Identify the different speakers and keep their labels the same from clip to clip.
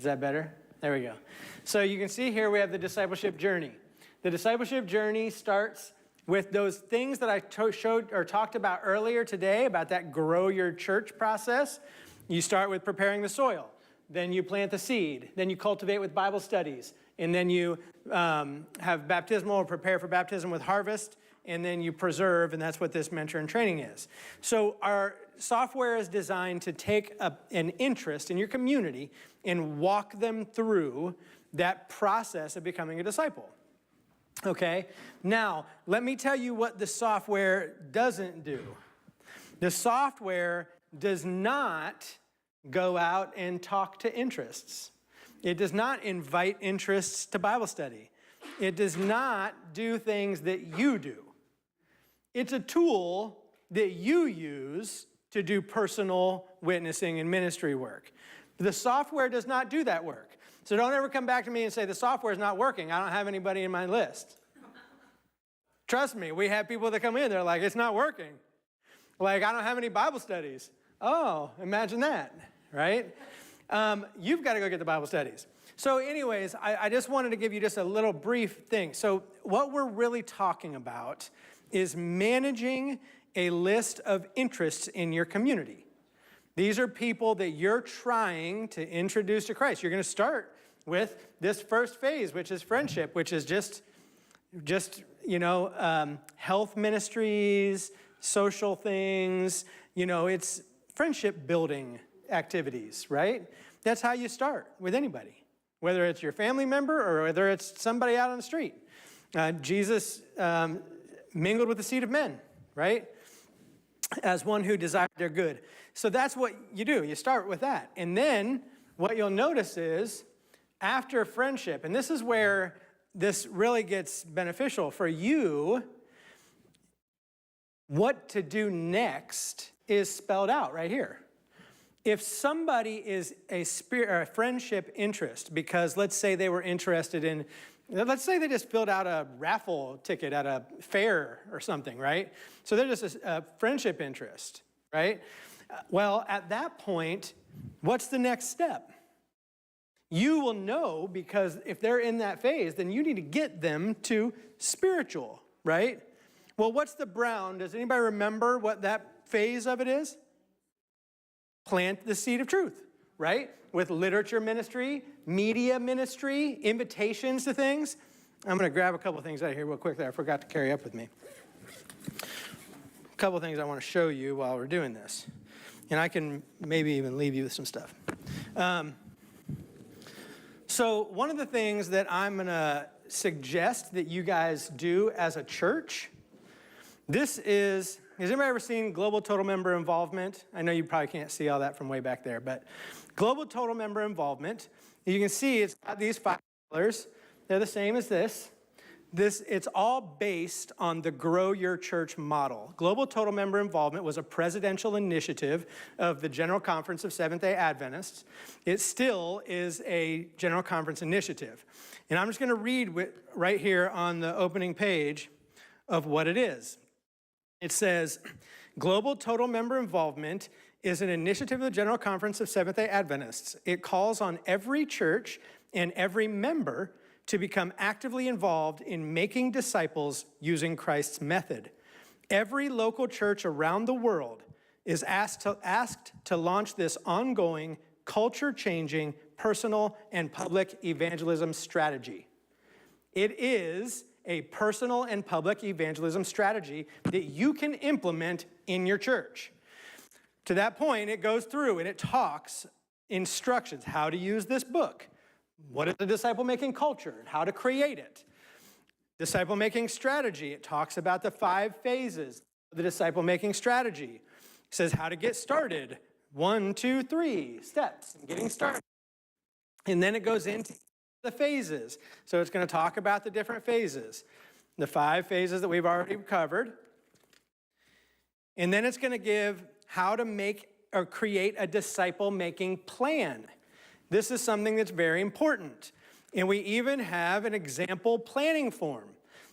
Speaker 1: Is that better? There we go. So you can see here we have the discipleship journey. The discipleship journey starts with those things that I showed or talked about earlier today about that grow your church process. You start with preparing the soil. Then you plant the seed. Then you cultivate with Bible studies. And then you have baptismal or prepare for baptism with harvest. And then you preserve, and that's what this mentor and training is. So our software is designed to take an interest in your community and walk them through that process of becoming a disciple. Okay? Now, let me tell you what the software doesn't do. The software does not go out and talk to interests. It does not invite interests to Bible study. It does not do things that you do. It's a tool that you use to do personal witnessing and ministry work. The software does not do that work. So don't ever come back to me and say, the software is not working. I don't have anybody in my list. Trust me, we have people that come in, they're like, it's not working. Like, I don't have any Bible studies. Oh, imagine that, right? You've got to go get the Bible studies. So anyways, I just wanted to give you just a little brief thing. So what we're really talking about is managing a list of interests in your community. These are people that you're trying to introduce to Christ. You're going to start with this first phase, which is friendship, which is just health ministries, social things. It's friendship building activities, right? That's how you start with anybody, whether it's your family member or whether it's somebody out on the street. Jesus mingled with the seed of men, right? As one who desired their good. So that's what you do. You start with that. And then what you'll notice is after friendship, and this is where this really gets beneficial for you, what to do next is spelled out right here. If somebody is a friendship interest, because let's say they were interested in, let's say they just filled out a raffle ticket at a fair or something, right? So they're just a friendship interest, right? Well, at that point, what's the next step? You will know, because if they're in that phase, then you need to get them to spiritual, right? Well, what's the brown? Does anybody remember what that phase of it is? Plant the seed of truth, right? With literature ministry, media ministry, invitations to things. I'm going to grab a couple things out of here real quick that I forgot to carry up with me. A couple things I want to show you while we're doing this. And I can maybe even leave you with some stuff. So one of the things that I'm going to suggest that you guys do as a church, has anybody ever seen Global Total Member Involvement? I know you probably can't see all that from way back there, but Global Total Member Involvement, you can see it's got these 5 pillars. They're the same as this. It's all based on the Grow Your Church model. Global Total Member Involvement was a presidential initiative of the General Conference of Seventh-day Adventists. It still is a General Conference initiative. And I'm just going to read right here on the opening page of what it is. It says, Global Total Member Involvement is an initiative of the General Conference of Seventh-day Adventists. It calls on every church and every member to become actively involved in making disciples using Christ's method. Every local church around the world is asked to launch this ongoing, culture-changing, personal, and public evangelism strategy. It is a personal and public evangelism strategy that you can implement in your church. To that point, it goes through and it talks instructions, how to use this book. What is the disciple-making culture and how to create it? Disciple-making strategy, it talks about the 5 phases of the disciple-making strategy. It says how to get started. 1, 2, 3 steps in getting started. And then it goes into the phases. So it's going to talk about the different phases. The 5 phases that we've already covered. And then it's going to give how to make or create a disciple-making plan. This is something that's very important. And we even have an example planning form.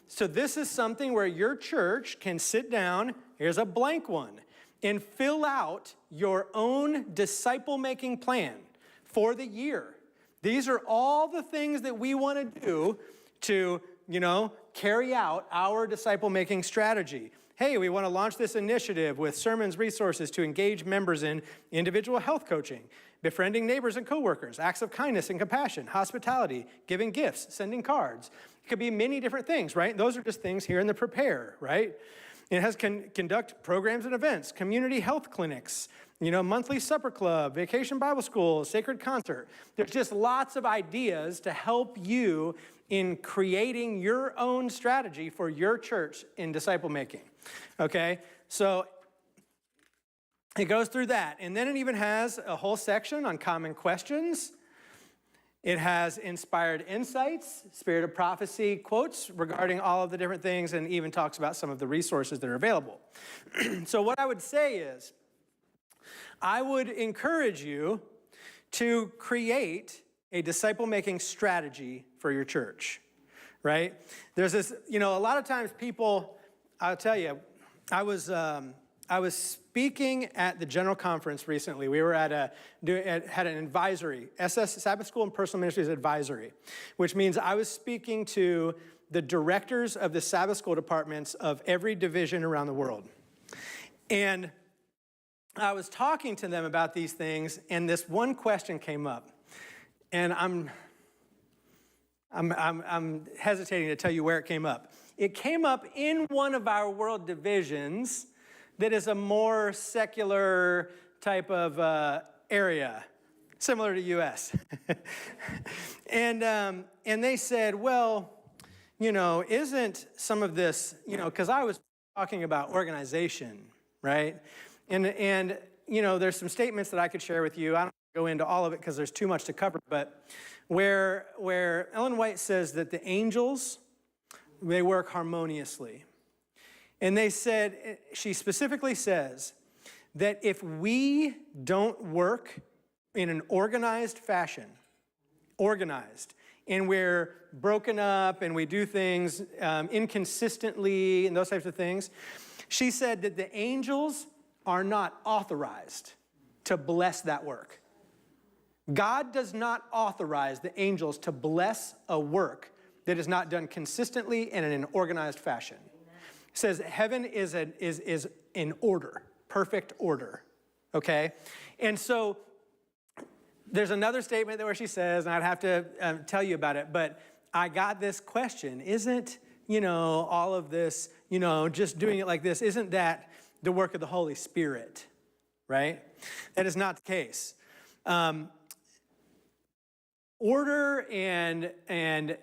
Speaker 1: So this is something where your church can sit down, here's a blank one, and fill out your own disciple-making plan for the year. These are all the things that we want to do to, carry out our disciple-making strategy. Hey, we want to launch this initiative with sermons, resources to engage members in individual health coaching, befriending neighbors and coworkers, acts of kindness and compassion, hospitality, giving gifts, sending cards. It could be many different things, right? Those are just things here in the prepare, right? It has conduct programs and events, community health clinics, monthly supper club, vacation Bible school, sacred concert. There's just lots of ideas to help you in creating your own strategy for your church in disciple making. Okay, so it goes through that. And then it even has a whole section on common questions. It has inspired insights, spirit of prophecy quotes regarding all of the different things, and even talks about some of the resources that are available. So what I would say is, I would encourage you to create a disciple-making strategy for your church, right? There's this, a lot of times people, I'll tell you, I was speaking at the general conference recently. We were had an advisory, Sabbath School and Personal Ministries advisory, which means I was speaking to the directors of the Sabbath School departments of every division around the world. And I was talking to them about these things, and this one question came up. And I'm hesitating to tell you where it came up. It came up in one of our world divisions that is a more secular type of area, similar to U.S. And they said, well, isn't some of this, because I was talking about organization, right? And there's some statements that I could share with you. I don't go into all of it because there's too much to cover, but where Ellen White says that the angels, they work harmoniously. And they said, she specifically says that if we don't work in an organized fashion, and we're broken up and we do things inconsistently and those types of things, she said that the angels are not authorized to bless that work. God does not authorize the angels to bless a work that is not done consistently and in an organized fashion. It says heaven is in order, perfect order, okay? And so there's another statement where she says, and I'd have to tell you about it, but I got this question, isn't, all of this, just doing it like this, isn't that the work of the Holy Spirit, right? That is not the case. Order and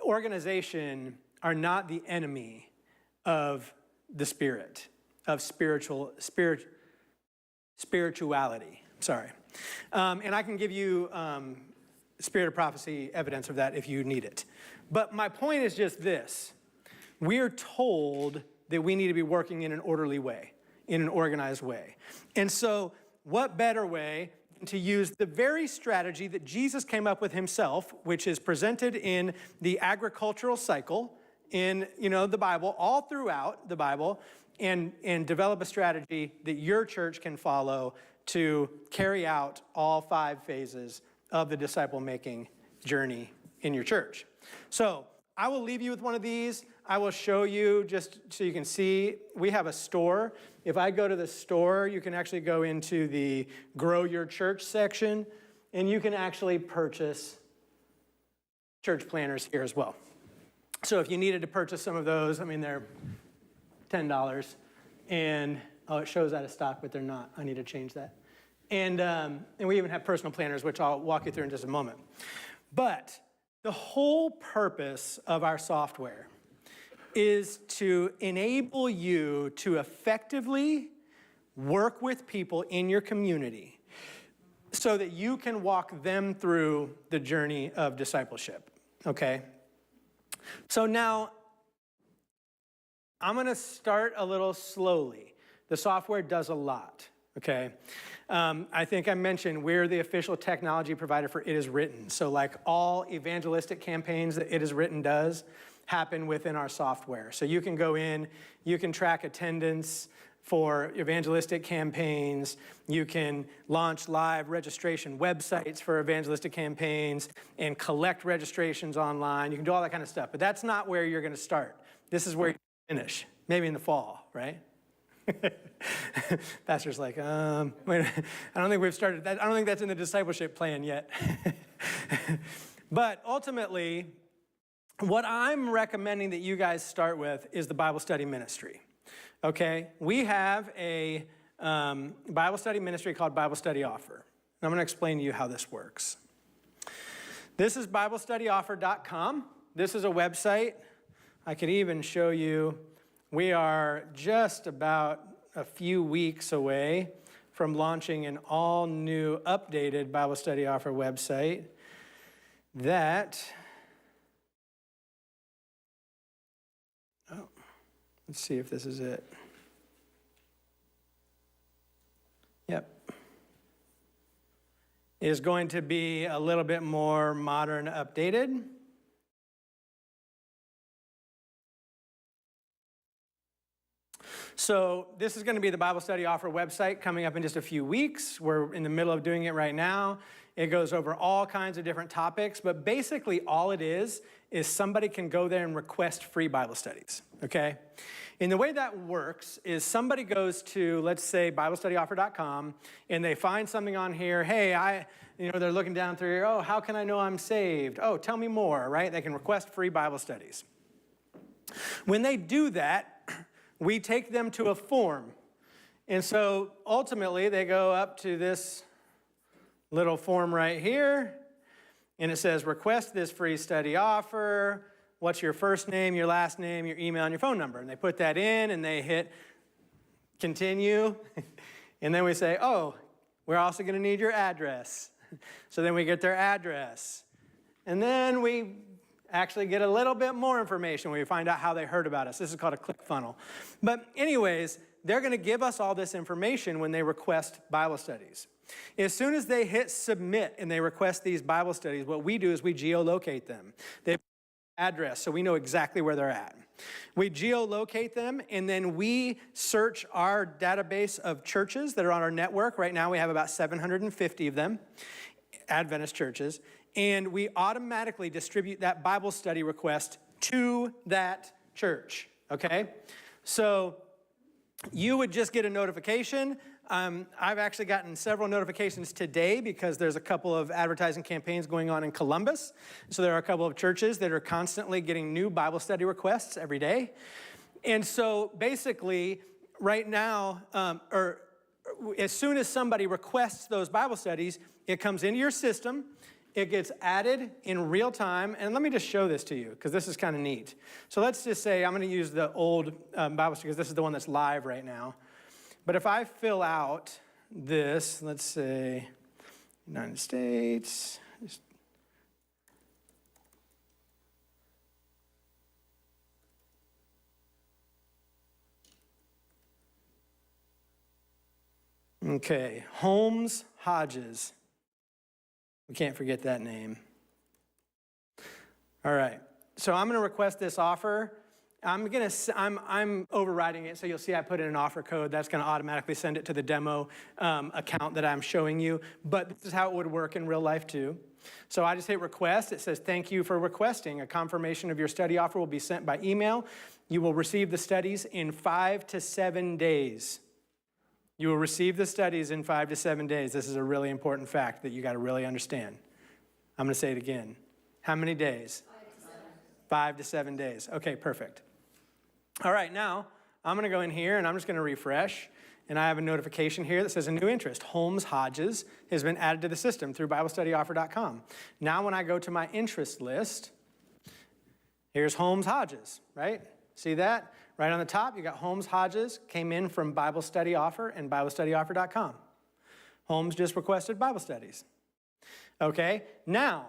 Speaker 1: organization are not the enemy of the Spirit, of spirituality. Sorry. And I can give you spirit of prophecy evidence of that if you need it. But my point is just this. We're told that we need to be working in an orderly way, in an organized way. And so what better way to use the very strategy that Jesus came up with himself, which is presented in the agricultural cycle in, the Bible, all throughout the Bible, and develop a strategy that your church can follow to carry out all 5 phases of the disciple-making journey in your church. So I will leave you with one of these. I will show you just so you can see. We have a store. If I go to the store, you can actually go into the Grow Your Church section, and you can actually purchase church planners here as well. So if you needed to purchase some of those, they're $10. And, it shows out of stock, but they're not. I need to change that. And we even have personal planners, which I'll walk you through in just a moment. But the whole purpose of our software is to enable you to effectively work with people in your community so that you can walk them through the journey of discipleship, okay? So now, I'm going to start a little slowly. The software does a lot, okay? I think I mentioned we're the official technology provider for It Is Written. So like all evangelistic campaigns that It Is Written does happen within our software. So you can go in, you can track attendance, for evangelistic campaigns. You can launch live registration websites for evangelistic campaigns and collect registrations online. You can do all that kind of stuff, but that's not where you're going to start. This is where you finish, maybe in the fall, right? Pastor's like, wait, I don't think we've started that. I don't think that's in the discipleship plan yet. But ultimately, what I'm recommending that you guys start with is the Bible study ministry. Okay, we have a Bible study ministry called Bible Study Offer. And I'm going to explain to you how this works. This is BibleStudyOffer.com. This is a website. I could even show you, we are just about a few weeks away from launching an all-new, updated Bible Study Offer website that, let's see if this is it. Yep. Is going to be a little bit more modern, updated. So this is going to be the Bible Study Offer website coming up in just a few weeks. We're in the middle of doing it right now. It goes over all kinds of different topics, but basically all it is somebody can go there and request free Bible studies, okay? And the way that works is somebody goes to, let's say, BibleStudyOffer.com, and they find something on here. Hey, they're looking down through here. Oh, how can I know I'm saved? Oh, tell me more, right? They can request free Bible studies. When they do that, we take them to a form. And so ultimately, they go up to this little form right here, and it says, request this free study offer. What's your first name, your last name, your email, and your phone number? And they put that in, and they hit continue. And then we say, oh, we're also going to need your address. So then we get their address. And then we actually get a little bit more information when we find out how they heard about us. This is called a click funnel. But anyways, they're going to give us all this information when they request Bible studies. As soon as they hit submit and they request these Bible studies, what we do is we geolocate them. They have an address, so we know exactly where they're at. We geolocate them, and then we search our database of churches that are on our network. Right now we have about 750 of them, Adventist churches, and we automatically distribute that Bible study request to that church, okay? So you would just get a notification. I've actually gotten several notifications today because there's a couple of advertising campaigns going on in Columbus. So there are a couple of churches that are constantly getting new Bible study requests every day. And so basically, right now, or as soon as somebody requests those Bible studies, it comes into your system. It gets added in real time. And let me just show this to you because this is kind of neat. So let's just say I'm going to use the old Bible study because this is the one that's live right now. But if I fill out this, let's say United States, okay, Holmes Hodges. We can't forget that name. All right, so I'm going to request this offer. I'm overriding it, so you'll see I put in an offer code. That's going to automatically send it to the demo account that I'm showing you. But this is how it would work in real life too. So I just hit request. It says, thank you for requesting. A confirmation of your study offer will be sent by email. You will receive the studies in 5 to 7 days. You will receive the studies in 5 to 7 days. This is a really important fact that you got to really understand. I'm going to say it again. How many days? 5 to 7 days. Okay, perfect. All right, now I'm going to go in here and I'm just going to refresh. And I have a notification here that says a new interest. Holmes Hodges has been added to the system through BibleStudyOffer.com. Now when I go to my interest list, here's Holmes Hodges, right? See that? Right on the top, you got Holmes Hodges, came in from Bible Study Offer and BibleStudyOffer.com. Holmes just requested Bible studies. Okay, now,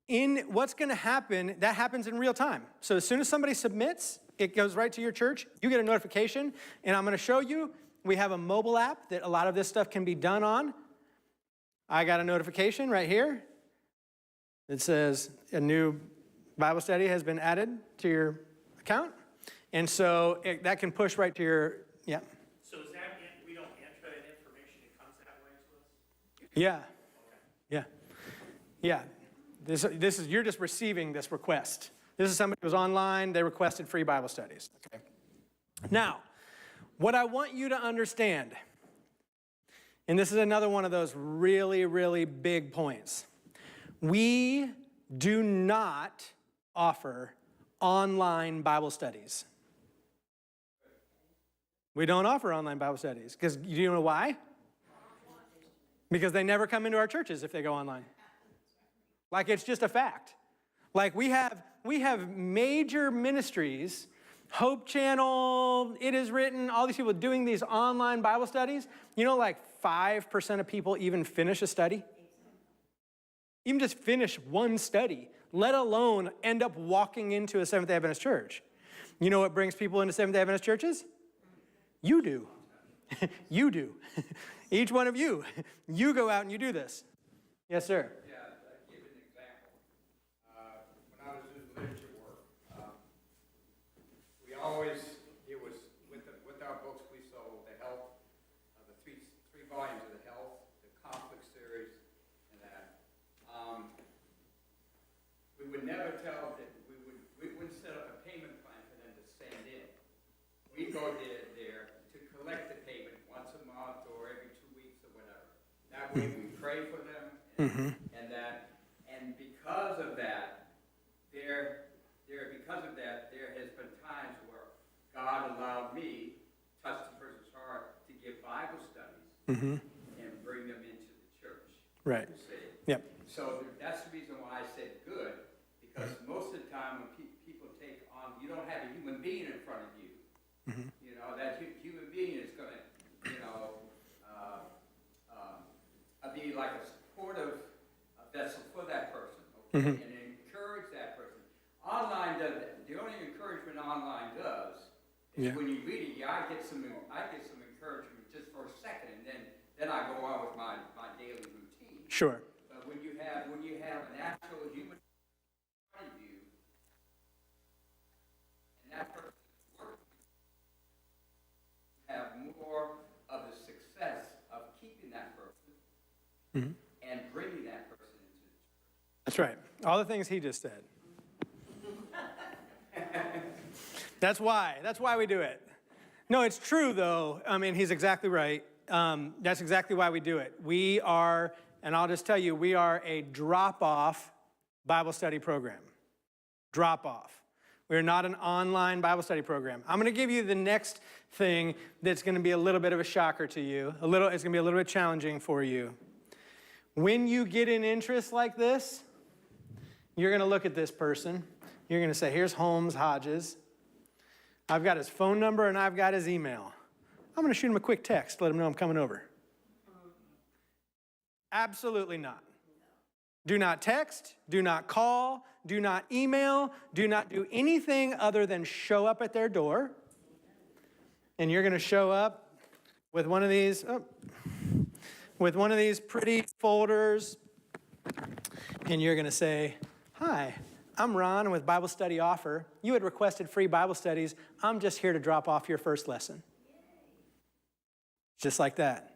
Speaker 1: in what's going to happen, that happens in real time. So as soon as somebody submits, it goes right to your church. You get a notification, and I'm going to show you. We have a mobile app that a lot of this stuff can be done on. I got a notification right here. It says a new Bible study has been added to your account. And so that can push right to your, yeah. Yeah, yeah, yeah. This is you're just receiving this request. This is somebody who was online. They requested free Bible studies. Okay. Now, what I want you to understand, and this is another one of those really, really big points. We do not offer online Bible studies. We don't offer online Bible studies. Because you know why? Because they never come into our churches if they go online. Like, it's just a fact. Like, we have major ministries, Hope Channel, It Is Written, all these people doing these online Bible studies. You know, like 5% of people even finish a study? Even just finish one study, let alone end up walking into a Seventh-day Adventist church. You know what brings people into Seventh-day Adventist churches? You do. You do. Each one of you. You go out and you do this. Yes, sir.
Speaker 2: Yeah, I'll give an example. When I was doing literature work, we always, it was with our books we sold, the health, the three volumes of the health, the conflict series, and that. We would never tell that we wouldn't set up a payment plan for them to send in. We'd go there to collect the payment once a month or every 2 weeks or whatever. That way we pray for them, and because of that, there has been times where God allowed me to touch the person's heart to give Bible studies and bring them into the church.
Speaker 1: Right. Yep.
Speaker 2: So that's the reason why I said good, because most of the time when people take on, you don't have a human being in front of you. You know, that human being is going to, be like a supportive vessel for that person, okay, and encourage that person. Online does that. The only encouragement online does is when you read it, I get some encouragement just for a second, and then I go on with my daily routine.
Speaker 1: Sure.
Speaker 2: But when you have an actual human in front of you, and that person is working, you have more of the success of keeping that person and bringing that person into the church.
Speaker 1: That's right. All the things he just said. That's why we do it. No, it's true, though. I mean, he's exactly right. That's exactly why we do it. We are, and I'll just tell you, we are a drop-off Bible study program. Drop-off. We're not an online Bible study program. I'm going to give you the next thing that's going to be a little bit of a shocker to you. It's going to be a little bit challenging for you. When you get an interest like this, you're going to look at this person. You're going to say, here's Holmes Hodges. I've got his phone number and I've got his email. I'm going to shoot him a quick text, let him know I'm coming over. Absolutely not. Do not text, do not call, do not email, do not do anything other than show up at their door. And you're going to show up with one of these, pretty folders, and you're going to say, hi, I'm Ron with Bible Study Offer. You had requested free Bible studies. I'm just here to drop off your first lesson. Just like that,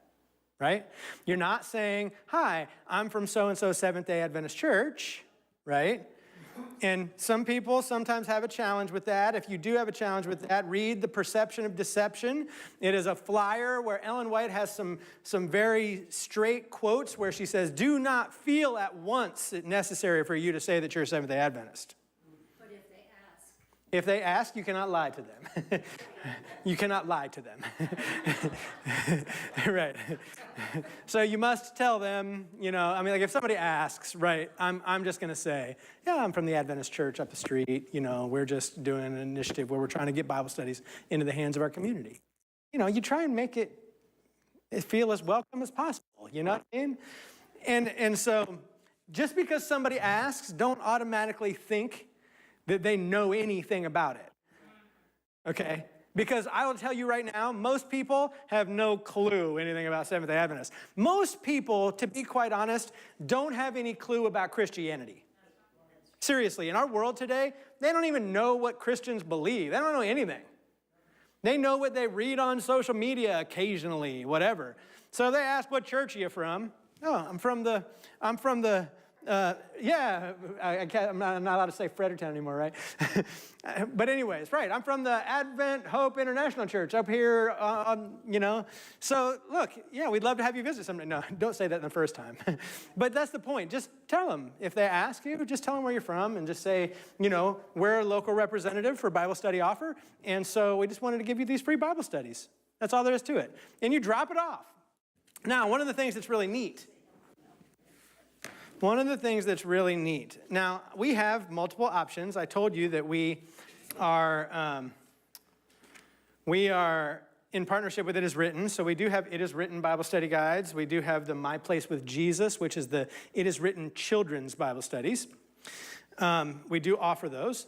Speaker 1: right? You're not saying, hi, I'm from so-and-so Seventh-day Adventist Church, right? And some people sometimes have a challenge with that. If you do have a challenge with that, read The Perception of Deception. It is a flyer where Ellen White has some very straight quotes where she says, do not feel at once it necessary for you to say that you're a Seventh-day Adventist.
Speaker 3: But if they ask?
Speaker 1: If they ask, you cannot lie to them. You cannot lie to them. Right. So you must tell them, like if somebody asks, right, I'm just going to say, yeah, I'm from the Adventist church up the street. We're just doing an initiative where we're trying to get Bible studies into the hands of our community. You try and make it feel as welcome as possible. You know what I mean? And so just because somebody asks, don't automatically think that they know anything about it, okay? Because I will tell you right now, most people have no clue anything about Seventh-day Adventists. Most people, to be quite honest, don't have any clue about Christianity. Seriously, in our world today, they don't even know what Christians believe. They don't know anything. They know what they read on social media occasionally, whatever. So they ask, what church are you from? Oh, I'm from the, yeah, I'm not allowed to say Fredericktown anymore, right? But anyways, right, I'm from the Advent Hope International Church up here, So look, yeah, we'd love to have you visit someday. No, don't say that the first time. But that's the point. Just tell them. If they ask you, just tell them where you're from and just say, we're a local representative for Bible Study Offer, and so we just wanted to give you these free Bible studies. That's all there is to it. And you drop it off. Now, one of the things that's really neat, now, we have multiple options. I told you that we are in partnership with It Is Written. So we do have It Is Written Bible study guides. We do have the My Place with Jesus, which is the It Is Written children's Bible studies. We do offer those.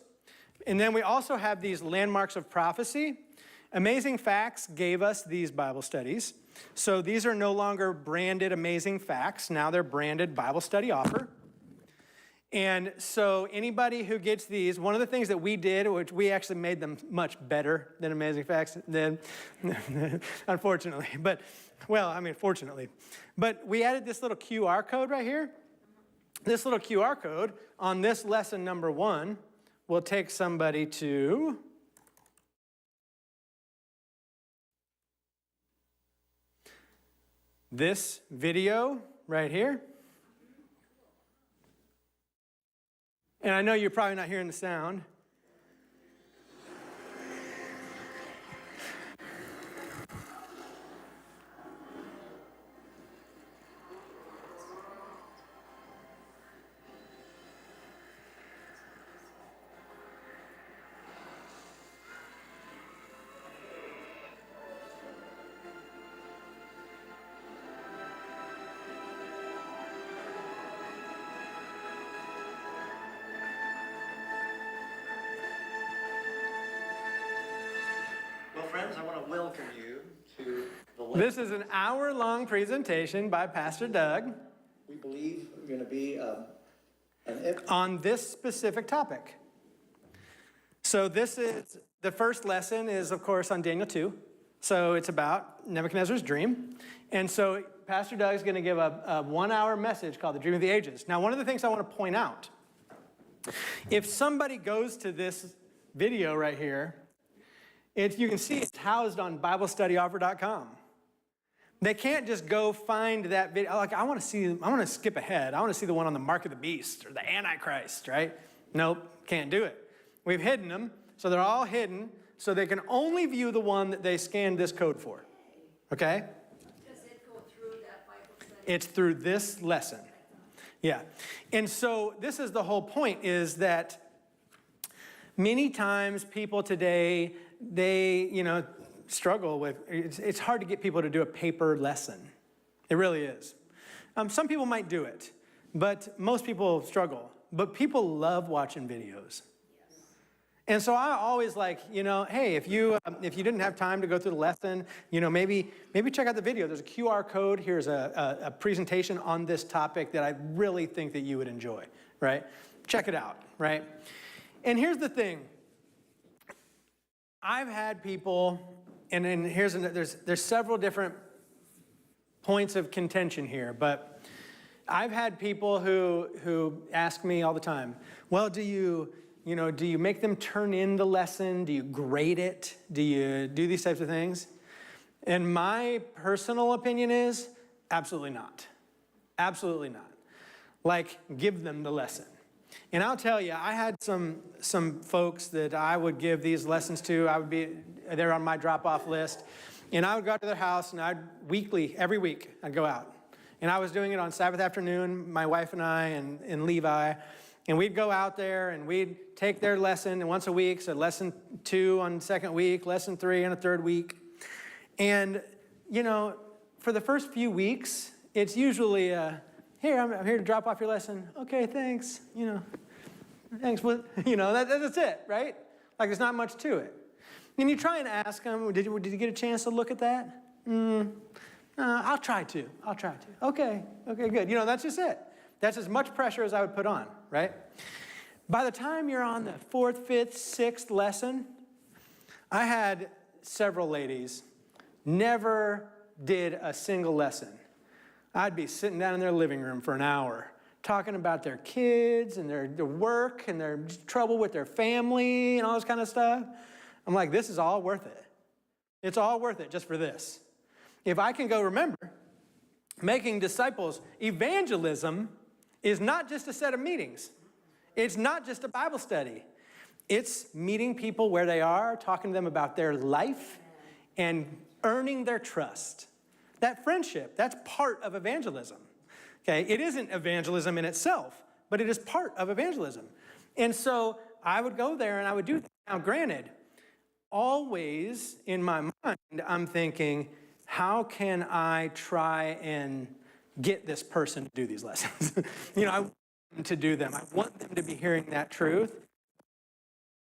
Speaker 1: And then we also have these Landmarks of Prophecy. Amazing Facts gave us these Bible studies. So these are no longer branded Amazing Facts. Now they're branded Bible Study Offer. And so anybody who gets these, one of the things that we did, which we actually made them much better than Amazing Facts, unfortunately. Fortunately. But we added this little QR code right here. This little QR code on this lesson number 1 will take somebody to this video right here. And I know you're probably not hearing the sound.
Speaker 4: Friends, I want to welcome you to the
Speaker 1: This is an hour-long presentation by Pastor Doug.
Speaker 4: We believe we're going to be
Speaker 1: on this specific topic. So this is, the first lesson is, of course, on Daniel 2. So it's about Nebuchadnezzar's dream. And so Pastor Doug is going to give a 1-hour message called The Dream of the Ages. Now, one of the things I want to point out, if somebody goes to this video right here, you can see it's housed on BibleStudyOffer.com. They can't just go find that video. Like, I want to skip ahead. I want to see the one on the Mark of the Beast or the Antichrist, right? Nope, can't do it. We've hidden them, so they're all hidden, so they can only view the one that they scanned this code for, okay?
Speaker 3: Does it go through that Bible study?
Speaker 1: It's through this lesson. Yeah. And so this is the whole point, is that many times people today, they, struggle with, it's hard to get people to do a paper lesson. It really is. Some people might do it, but most people struggle. But people love watching videos. And so I always like, hey, if you didn't have time to go through the lesson, maybe check out the video. There's a QR code. Here's a presentation on this topic that I really think that you would enjoy, right? Check it out, right? And here's the thing. I've had people, and there's several different points of contention here, but I've had people who ask me all the time, well, do you make them turn in the lesson? Do you grade it? Do you do these types of things? And my personal opinion is absolutely not. Absolutely not. Like, give them the lesson. And I'll tell you, I had some folks that I would give these lessons to. They're on my drop-off list. And I would go out to their house, and every week, I'd go out. And I was doing it on Sabbath afternoon, my wife and I and Levi. And we'd go out there, and we'd take their lesson once a week. So lesson 2 on the second week, lesson 3 on the third week. And, for the first few weeks, it's usually here, I'm here to drop off your lesson. Okay, thanks. Thanks. That's it, right? Like, there's not much to it. And you try and ask them, did you get a chance to look at that? I'll try to. Okay, good. That's just it. That's as much pressure as I would put on, right? By the time you're on the 4th, 5th, 6th lesson, I had several ladies never did a single lesson. I'd be sitting down in their living room for an hour talking about their kids and their work and their trouble with their family and all this kind of stuff. I'm like, this is all worth it. It's all worth it just for this. If I can go, remember, making disciples, evangelism is not just a set of meetings. It's not just a Bible study. It's meeting people where they are, talking to them about their life, and earning their trust. That friendship, that's part of evangelism. Okay, it isn't evangelism in itself, but it is part of evangelism. And so I would go there and I would do that. Now, granted, always in my mind, I'm thinking, how can I try and get this person to do these lessons? I want them to do them. I want them to be hearing that truth.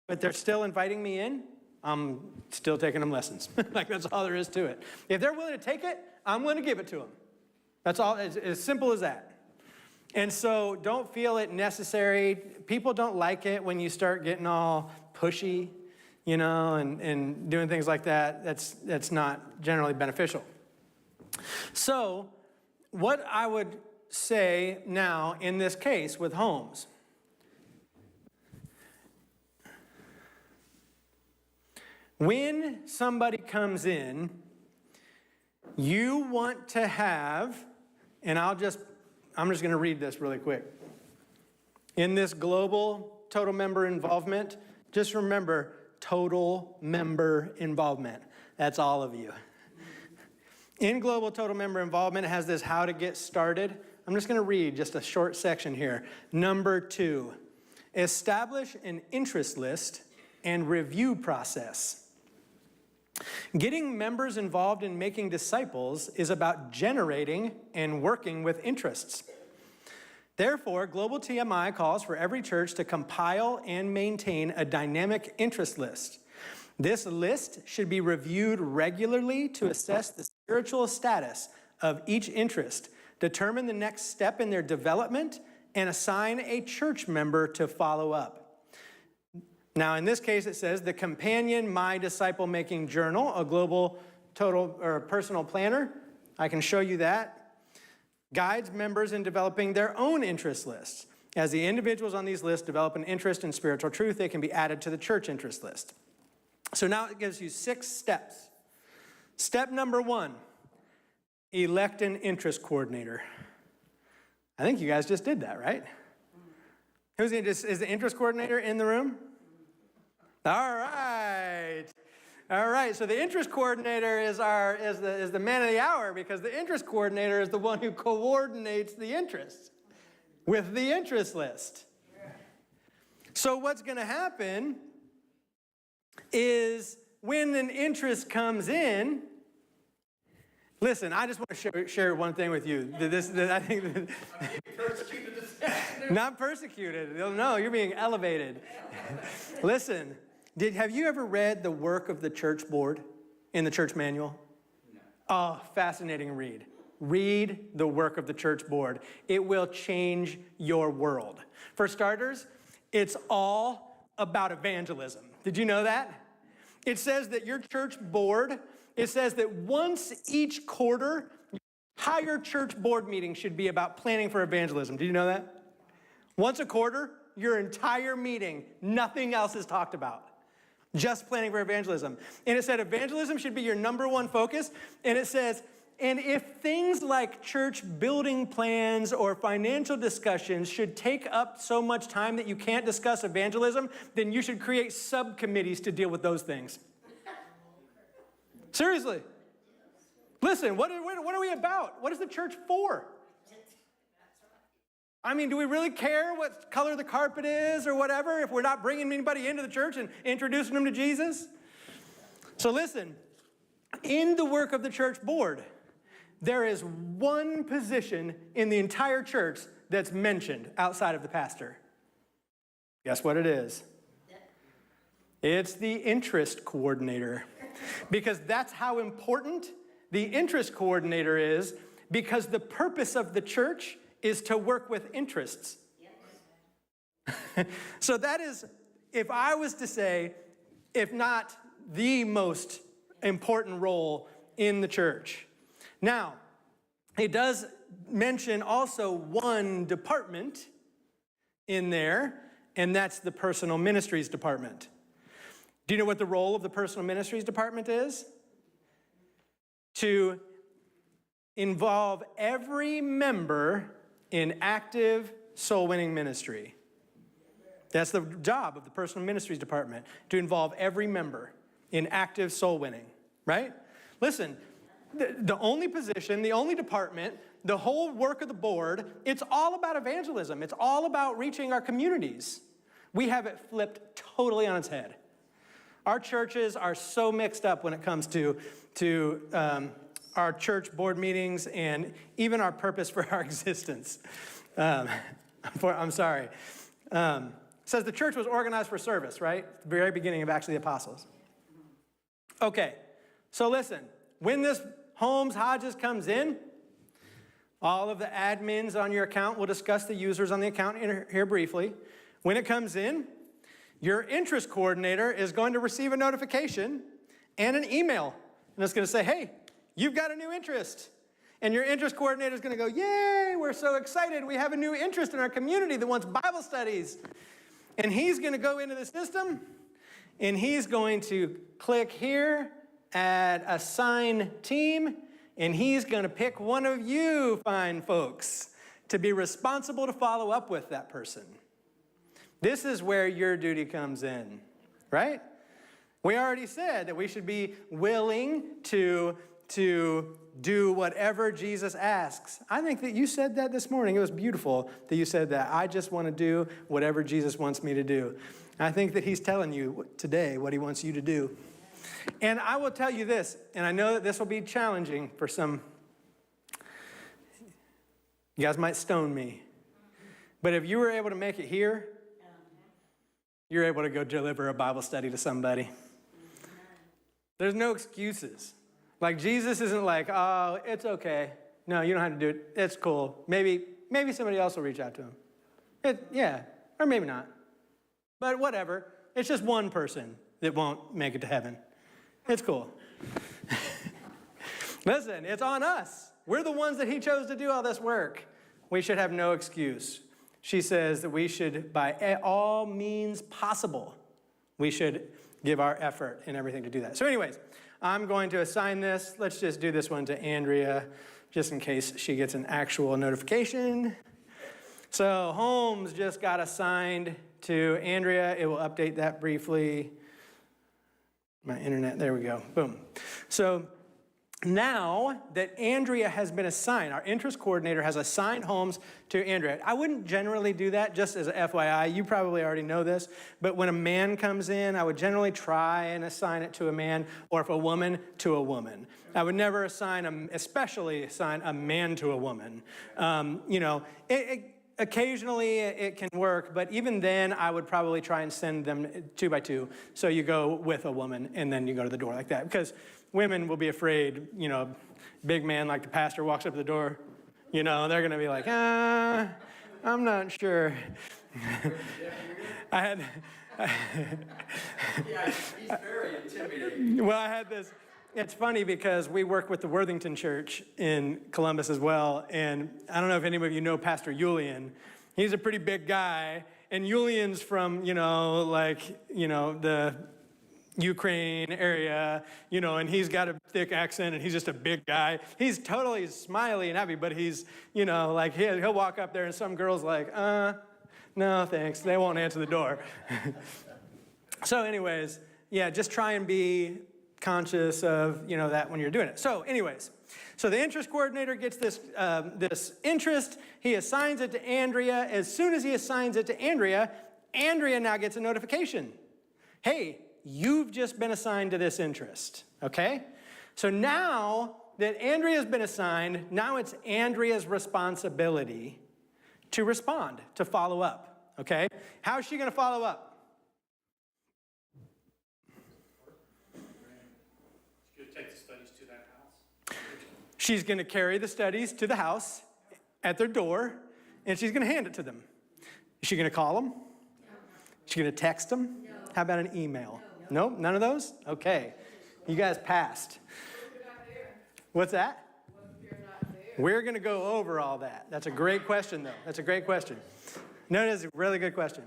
Speaker 1: But they're still inviting me in. I'm still taking them lessons. Like, that's all there is to it. If they're willing to take it, I'm going to give it to them. That's all, as simple as that. And so don't feel it necessary. People don't like it when you start getting all pushy, and doing things like that. That's not generally beneficial. So what I would say now in this case with homes, when somebody comes in, you want to have, and I'm just going to read this really quick. In this global total member involvement, just remember total member involvement. That's all of you. In global total member involvement, it has this how to get started. I'm just going to read just a short section here. Number 2, establish an interest list and review process. Getting members involved in making disciples is about generating and working with interests. Therefore, Global TMI calls for every church to compile and maintain a dynamic interest list. This list should be reviewed regularly to assess the spiritual status of each interest, determine the next step in their development, and assign a church member to follow up. Now, in this case, it says the companion My Disciple Making Journal, a global total or personal planner. I can show you that. Guides members in developing their own interest lists. As the individuals on these lists develop an interest in spiritual truth, they can be added to the church interest list. So now it gives you 6 steps. Step number 1, elect an interest coordinator. I think you guys just did that, right? Is the interest coordinator in the room? All right. So the interest coordinator is the man of the hour, because the interest coordinator is the one who coordinates the interests with the interest list. So what's going to happen is when an interest comes in, listen, I just want to share one thing with you. I think I'm being persecuted this afternoon. Not persecuted. No, you're being elevated. Listen. Have you ever read the work of the church board in the church manual? No. Oh, fascinating read. Read the work of the church board. It will change your world. For starters, it's all about evangelism. Did you know that? It says that your church board, it says that once each quarter, your entire church board meeting should be about planning for evangelism. Did you know that? Once a quarter, your entire meeting, nothing else is talked about. Just planning for evangelism. And it said evangelism should be your number 1 focus. And it says, and if things like church building plans or financial discussions should take up so much time that you can't discuss evangelism, then you should create subcommittees to deal with those things. Seriously. Listen, what are we about? What is the church for? I mean, do we really care what color the carpet is or whatever if we're not bringing anybody into the church and introducing them to Jesus? So listen, in the work of the church board, there is one position in the entire church that's mentioned outside of the pastor. Guess what it is? It's the interest coordinator. Because that's how important the interest coordinator is, because the purpose of the church is to work with interests. Yes. So that is, if I was to say, if not the most important role in the church. Now, it does mention also one department in there, and that's the personal ministries department. Do you know what the role of the personal ministries department is? To involve every member in active soul winning ministry. That's the job of the personal ministries department, to involve every member in active soul winning, right? Listen, the only position, the only department, the whole work of the board, it's all about evangelism. It's all about reaching our communities. We have it flipped totally on its head. Our churches are so mixed up when it comes to our church board meetings and even our purpose for our existence. I'm sorry. It says the church was organized for service, right? At the very beginning of Acts of the Apostles. Okay, so listen. When this Holmes Hodges comes in, all of the admins on your account, we'll discuss the users on the account here briefly. When it comes in, your interest coordinator is going to receive a notification and an email. And it's going to say, hey, you've got a new interest. And your interest coordinator is going to go, yay, we're so excited. We have a new interest in our community that wants Bible studies. And he's going to go into the system, and he's going to click here at assign team, and he's going to pick one of you fine folks to be responsible to follow up with that person. This is where your duty comes in, right? We already said that we should be willing to do whatever Jesus asks. I think that you said that this morning. It was beautiful that you said that. I just want to do whatever Jesus wants me to do. I think that he's telling you today what he wants you to do. And I will tell you this, and I know that this will be challenging for some. You guys might stone me. But if you were able to make it here, you're able to go deliver a Bible study to somebody. There's no excuses. Like Jesus isn't like, oh, it's okay. No, you don't have to do it. It's cool. Maybe somebody else will reach out to him. Yeah, or maybe not. But whatever. It's just one person that won't make it to heaven. It's cool. Listen, it's on us. We're the ones that he chose to do all this work. We should have no excuse. She says that we should, by all means possible, we should give our effort and everything to do that. So anyways, I'm going to assign this. Let's just do this one to Andrea, just in case she gets an actual notification. So Holmes just got assigned to Andrea. It will update that briefly. My internet, there we go, boom. So now that Andrea has been assigned, our interest coordinator has assigned Holmes to Andrea. I wouldn't generally do that, just as a FYI. You probably already know this. But when a man comes in, I would generally try and assign it to a man, or if a woman, to a woman. I would never especially assign a man to a woman. Occasionally it can work, but even then I would probably try and send them 2 by 2. So you go with a woman and then you go to the door like that. Because women will be afraid, big man like the pastor walks up to the door, they're going to be like, I'm not sure.
Speaker 2: Yeah, he's very intimidating.
Speaker 1: Well, I had this. It's funny because we work with the Worthington Church in Columbus as well, and I don't know if any of you know Pastor Julian. He's a pretty big guy, and Julian's from, the Ukraine area, and he's got a thick accent, and he's just a big guy. He's totally smiley and happy, but he's, he'll walk up there, and some girl's like, no, thanks. They won't answer the door. So anyways, just try and be conscious of, that when you're doing it. So anyways, the interest coordinator gets this interest. He assigns it to Andrea. As soon as he assigns it to Andrea, Andrea now gets a notification. Hey, you've just been assigned to this interest, okay? So now that Andrea's been assigned, now it's Andrea's responsibility to respond, to follow up, okay? How is she going to follow up? She's going to carry the studies to the house at their door, and she's going to hand it to them. Is she going to call them? No. Is she going to text them? No. How about an email? No. Nope, none of those? Okay. You guys passed.
Speaker 5: What if you're not there?
Speaker 1: What's that?
Speaker 5: What if you're not there?
Speaker 1: We're going to go over all that. That's a great question, though. That's a great question. No, it is a really good question.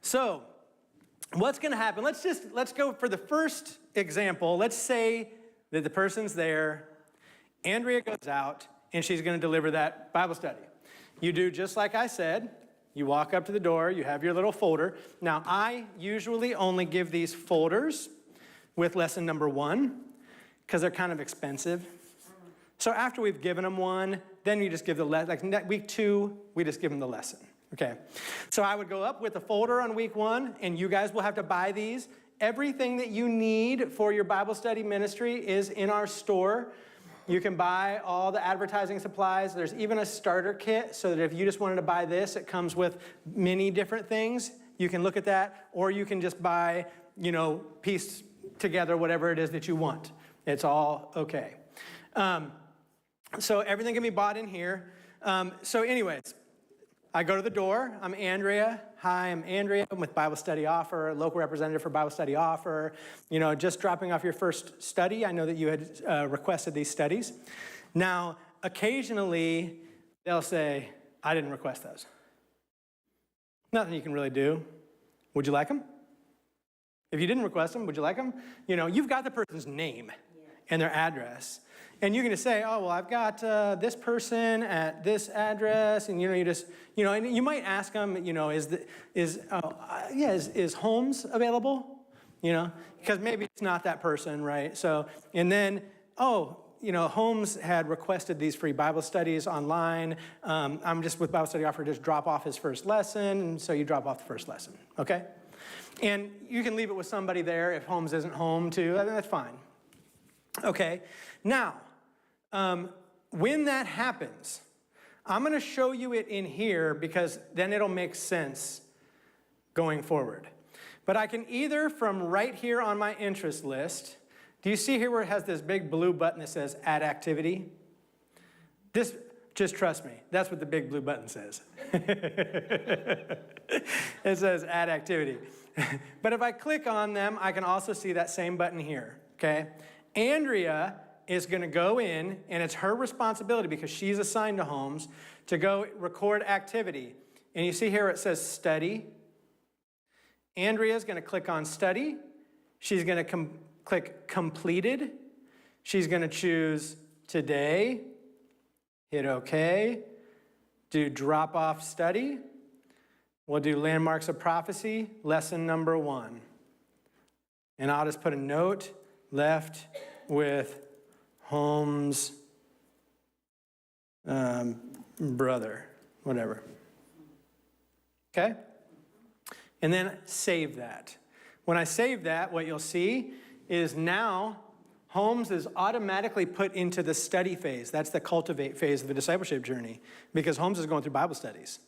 Speaker 1: So, what's going to happen? Let's go for the first example. Let's say that the person's there, Andrea goes out, and she's going to deliver that Bible study. You do just like I said. You walk up to the door, you have your little folder. Now, I usually only give these folders with lesson number 1 because they're kind of expensive. So after we've given them one, then you just give the lesson. Like week 2, we just give them the lesson. Okay. So I would go up with a folder on week 1, and you guys will have to buy these. Everything that you need for your Bible study ministry is in our store. You can buy all the advertising supplies. There's even a starter kit so that if you just wanted to buy this, it comes with many different things. You can look at that, or you can just buy, piece together whatever it is that you want. It's all okay. So everything can be bought in here. So anyways, I go to the door. I'm Andrea. Hi, I'm Andrea. I'm with Bible Study Offer, local representative for Bible Study Offer. Just dropping off your first study. I know that you had requested these studies. Now, occasionally, they'll say, I didn't request those. Nothing you can really do. Would you like them? If you didn't request them, would you like them? You've got the person's name and their address. And you're going to say, oh, well, I've got this person at this address. And, and you might ask them, is Holmes available? Because maybe it's not that person, right? So, and then, Holmes had requested these free Bible studies online. I'm just with Bible Study Offer, just drop off his first lesson. And so you drop off the first lesson, okay? And you can leave it with somebody there if Holmes isn't home too. I think that's fine. Okay, now, when that happens, I'm going to show you it in here because then it'll make sense going forward. But I can either from right here on my interest list, do you see here where it has this big blue button that says Add Activity? Just trust me, that's what the big blue button says. It says Add Activity. But if I click on them, I can also see that same button here, okay? Andrea is going to go in, and it's her responsibility because she's assigned to Holmes to go record activity. And you see here it says Study. Andrea is going to click on Study. She's going to click Completed. She's going to choose Today. Hit OK. Do Drop Off Study. We'll do Landmarks of Prophecy, lesson number 1. And I'll just put a note left with Holmes' brother, whatever. Okay? And then save that. When I save that, what you'll see is now Holmes is automatically put into the study phase. That's the cultivate phase of the discipleship journey because Holmes is going through Bible studies.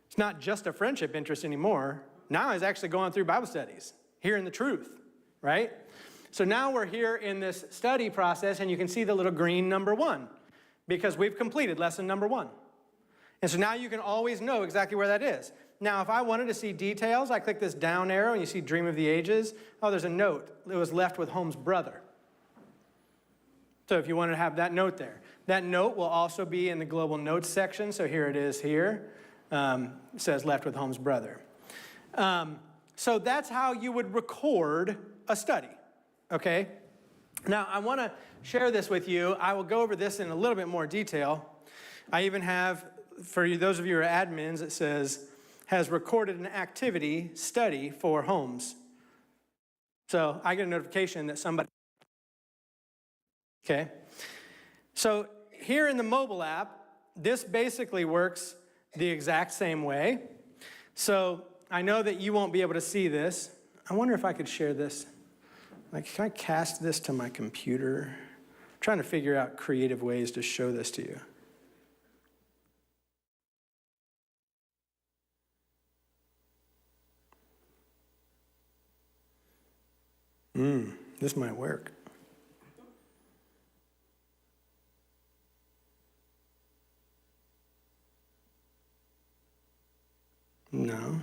Speaker 1: It's not just a friendship interest anymore. Now he's actually going through Bible studies, hearing the truth, right? So now we're here in this study process, and you can see the little green number 1 because we've completed lesson number 1. And so now you can always know exactly where that is. Now, if I wanted to see details, I click this down arrow, and you see Dream of the Ages. Oh, there's a note. It was left with Holmes' brother. So if you want to have that note there. That note will also be in the global notes section. So here it is here. It says left with Holmes' brother. So that's how you would record a study. Okay? Now, I want to share this with you. I will go over this in a little bit more detail. I even have, for you, those of you who are admins, it says, has recorded an activity study for Holmes. So I get a notification that somebody, okay? So here in the mobile app, this basically works the exact same way. So I know that you won't be able to see this. I wonder if I could share this. Like, can I cast this to my computer? I'm trying to figure out creative ways to show this to you. This might work. No.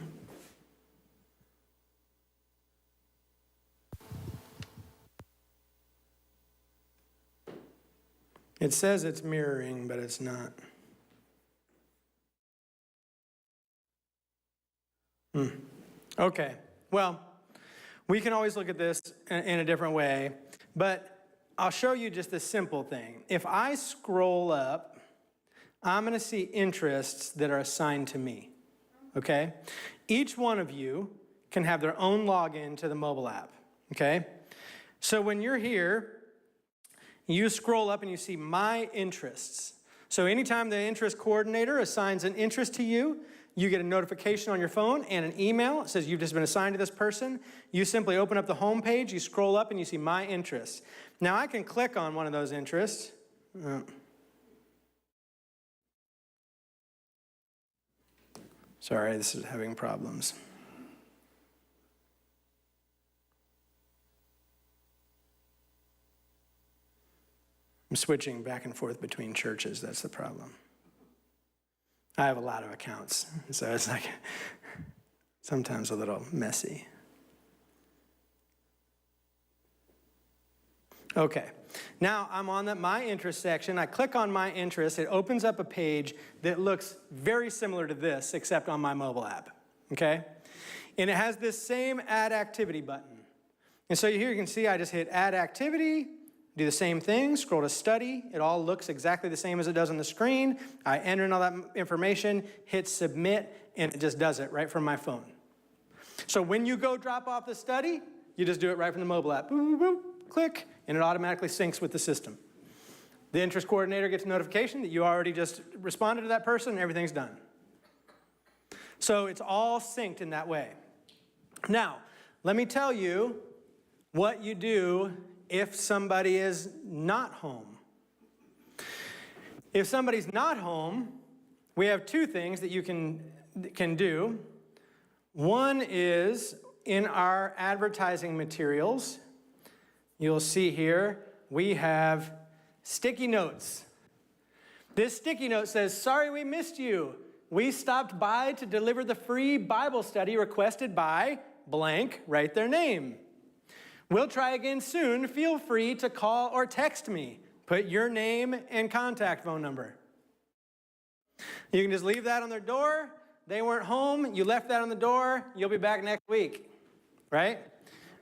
Speaker 1: It says it's mirroring, but it's not. Okay, well, we can always look at this in a different way, but I'll show you just a simple thing. If I scroll up, I'm going to see interests that are assigned to me, okay? Each one of you can have their own login to the mobile app, okay? So when you're here, you scroll up and you see my interests. So anytime the interest coordinator assigns an interest to you, you get a notification on your phone and an email. It says you've just been assigned to this person. You simply open up the home page, you scroll up, and you see my interests. Now I can click on one of those interests. Sorry, this is having problems. I'm switching back and forth between churches, that's the problem. I have a lot of accounts, so it's like sometimes a little messy. Okay, now I'm on the My Interest section. I click on My Interest. It opens up a page that looks very similar to this, except on my mobile app, okay? And it has this same Add Activity button. And so here you can see I just hit Add Activity, do the same thing, scroll to Study. It all looks exactly the same as it does on the screen. I enter in all that information, hit Submit, and it just does it right from my phone. So when you go drop off the study, you just do it right from the mobile app. Boop, boop, boop, click, and it automatically syncs with the system. The interest coordinator gets a notification that you already just responded to that person, and everything's done. So it's all synced in that way. Now, let me tell you what you do if somebody is not home. If somebody's not home, we have two things that you can do. One is in our advertising materials, you'll see here, we have sticky notes. This sticky note says, "Sorry we missed you. We stopped by to deliver the free Bible study requested by blank," write their name. "We'll try again soon. Feel free to call or text me. Put your name and contact phone number." You can just leave that on their door. They weren't home. You left that on the door. You'll be back next week, right?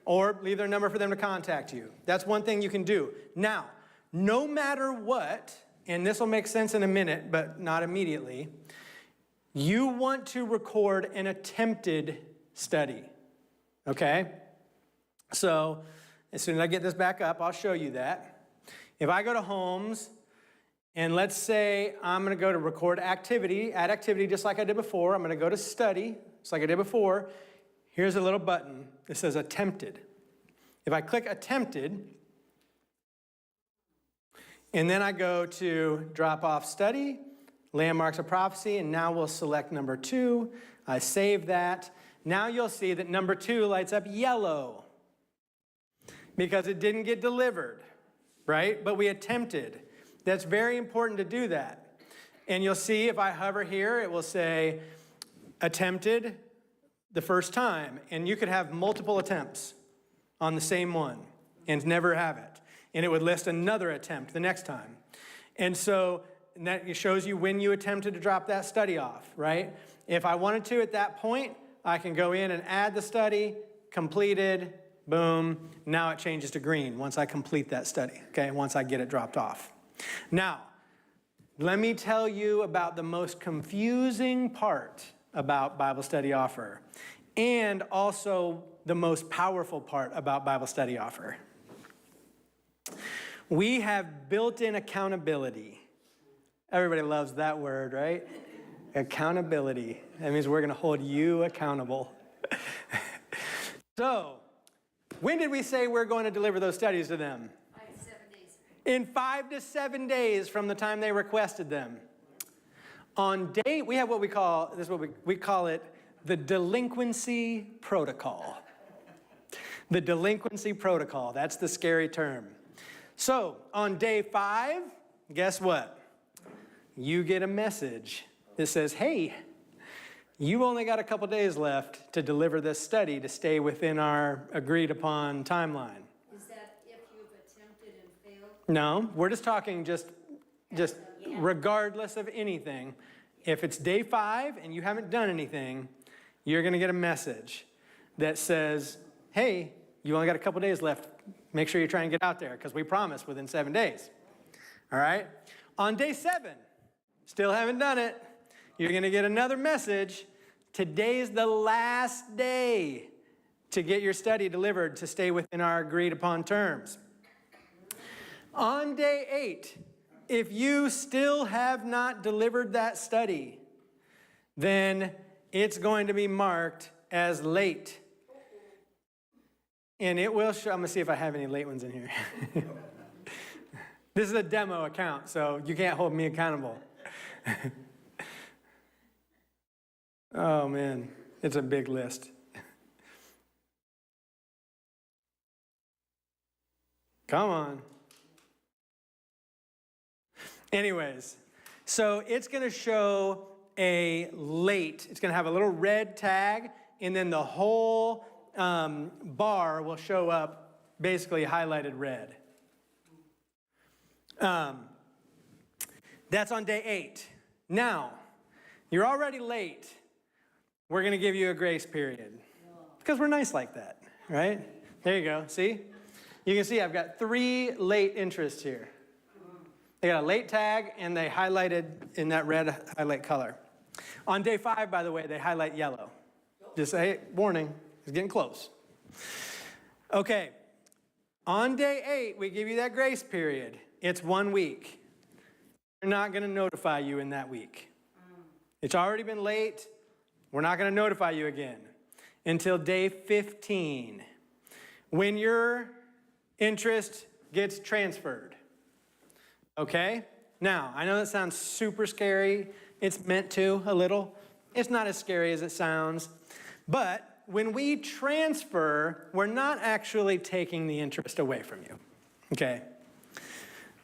Speaker 1: Or leave their number for them to contact you. That's one thing you can do. Now, no matter what, and this will make sense in a minute, but not immediately, you want to record an attempted study, okay? So as soon as I get this back up, I'll show you that. If I go to Homes, and let's say I'm going to go to Record Activity, Add Activity just like I did before. I'm going to go to Study, just like I did before. Here's a little button that says Attempted. If I click Attempted, and then I go to Drop Off Study, Landmarks of Prophecy, and now we'll select number 2. I save that. Now you'll see that number 2 lights up yellow, because it didn't get delivered, right? But we attempted. That's very important to do that. And you'll see if I hover here, it will say attempted the first time. And you could have multiple attempts on the same one and never have it. And it would list another attempt the next time. And so that shows you when you attempted to drop that study off, right? If I wanted to at that point, I can go in and add the study, completed, boom, now it changes to green once I complete that study, okay, once I get it dropped off. Now, let me tell you about the most confusing part about Bible Study Offer, and also the most powerful part about Bible Study Offer. We have built-in accountability. Everybody loves that word, right? Accountability. That means we're going to hold you accountable. So, when did we say we're going to deliver those studies to them?
Speaker 3: 5 to 7 days.
Speaker 1: In 5 to 7 days from the time they requested them. On day, we have what we call, this is what we call it, the delinquency protocol. The delinquency protocol, that's the scary term. So, on day 5, guess what? You get a message that says, hey, you've only got a couple days left to deliver this study to stay within our agreed upon timeline.
Speaker 3: Is that if you've attempted and failed?
Speaker 1: No, we're just talking just just regardless of anything, if it's day 5 and you haven't done anything, you're going to get a message that says, hey, you only got a couple days left. Make sure you try and get out there because we promise within 7 days. All right? On day 7, still haven't done it, you're going to get another message. Today is the last day to get your study delivered to stay within our agreed upon terms. On day 8, if you still have not delivered that study, then it's going to be marked as late. And it will show, I'm going to see if I have any late ones in here. This is a demo account, so you can't hold me accountable. Oh, man, it's a big list. Come on. Anyways, so it's going to show a late. It's going to have a little red tag, and then the whole bar will show up basically highlighted red. That's on day 8. Now, you're already late. We're going to give you a grace period because we're nice like that, right? There you go. See? You can see I've got 3 late interests here. They got a late tag, and they highlighted in that red highlight color. On day 5, by the way, they highlight yellow. Just say, warning, it's getting close. Okay. On day 8, we give you that grace period. It's 1 week. We're not going to notify you in that week. It's already been late. We're not going to notify you again until day 15, when your interest gets transferred. Okay? Now, I know that sounds super scary. It's meant to, a little. It's not as scary as it sounds. But when we transfer, we're not actually taking the interest away from you. Okay?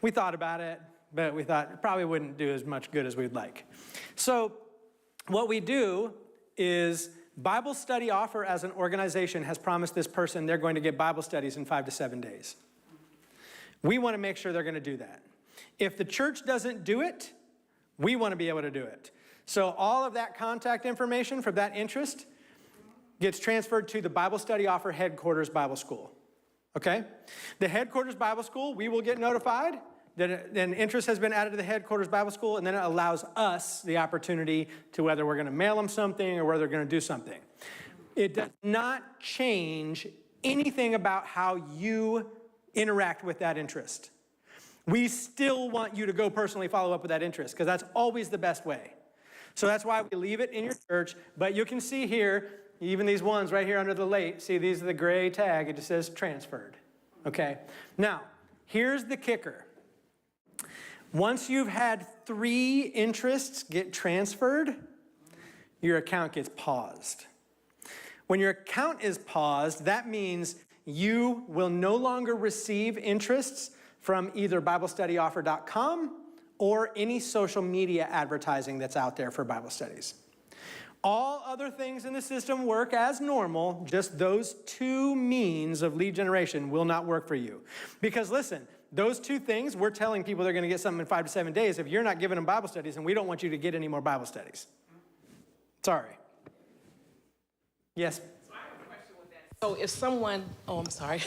Speaker 1: We thought about it, but we thought it probably wouldn't do as much good as we'd like. So what we do is Bible Study Offer as an organization has promised this person they're going to get Bible studies in 5 to 7 days. We want to make sure they're going to do that. If the church doesn't do it, we want to be able to do it. So all of that contact information for that interest gets transferred to the Bible Study Offer Headquarters Bible School. Okay? The Headquarters Bible School, we will get notified that an interest has been added to the Headquarters Bible School, and then it allows us the opportunity to whether we're going to mail them something or whether we're going to do something. It does not change anything about how you interact with that interest. We still want you to go personally follow up with that interest because that's always the best way. So that's why we leave it in your church. But you can see here, even these ones right here under the late, see these are the gray tag. It just says transferred. Okay? Now, here's the kicker. Once you've had 3 interests get transferred, your account gets paused. When your account is paused, that means you will no longer receive interests from either BibleStudyOffer.com or any social media advertising that's out there for Bible studies. All other things in the system work as normal, just those 2 means of lead generation will not work for you. Because listen, those 2 things, we're telling people they're going to get something in 5 to 7 days if you're not giving them Bible studies, and we don't want you to get any more Bible studies. Sorry. Yes?
Speaker 5: So I have a question with that. So if someone, I'm sorry.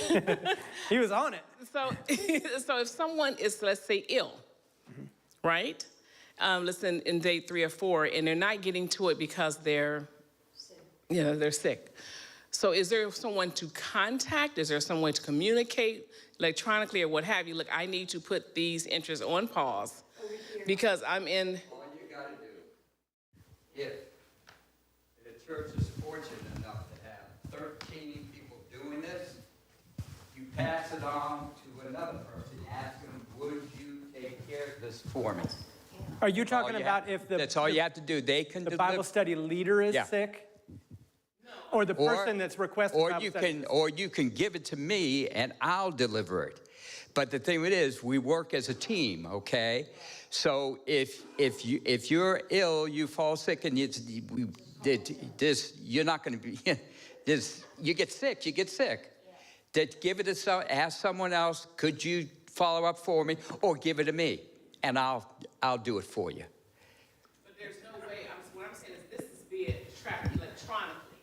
Speaker 1: He was on it.
Speaker 5: So if someone is, let's say, ill, right? Listen, in day 3 or 4, and they're not getting to it because they're sick. So is there someone to contact? Is there someone to communicate electronically or what have you? Look, I need to put these interests on pause because I'm in.
Speaker 2: All you got to do, if the church is fortunate enough to have 13 people doing this, you pass it on to another person, ask them, would you take care of this for me?
Speaker 1: Are you talking about if
Speaker 2: That's all you have to do. They can
Speaker 1: the Bible study leader is sick? Or the person that's requesting Bible study?
Speaker 2: Or you can give it to me and I'll deliver it. But the thing is, we work as a team, okay? So if you're ill, you fall sick, and you're not going to be. You get sick. That give it to ask someone else. Could you follow up for me, or give it to me? and I'll do it for you.
Speaker 5: But there's no way, what I'm saying is this is being tracked electronically.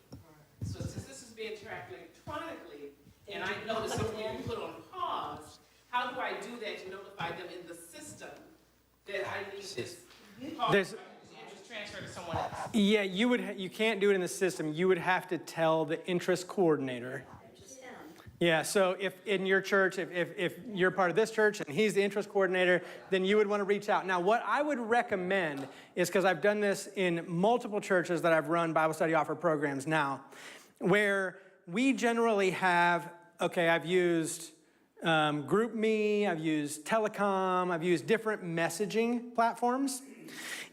Speaker 5: So since this is being tracked electronically, and I notice that when you put on pause, how do I do that to notify them in the system that I need this pause?
Speaker 1: There's-
Speaker 5: Interest transfer to someone else?
Speaker 1: Yeah, you can't do it in the system. You would have to tell the interest coordinator. Yeah, so if in your church, if you're part of this church and he's the interest coordinator, then you would want to reach out. Now, what I would recommend is, because I've done this in multiple churches that I've run Bible study offer programs now, where we generally have, okay, I've used GroupMe, I've used Telecom, I've used different messaging platforms.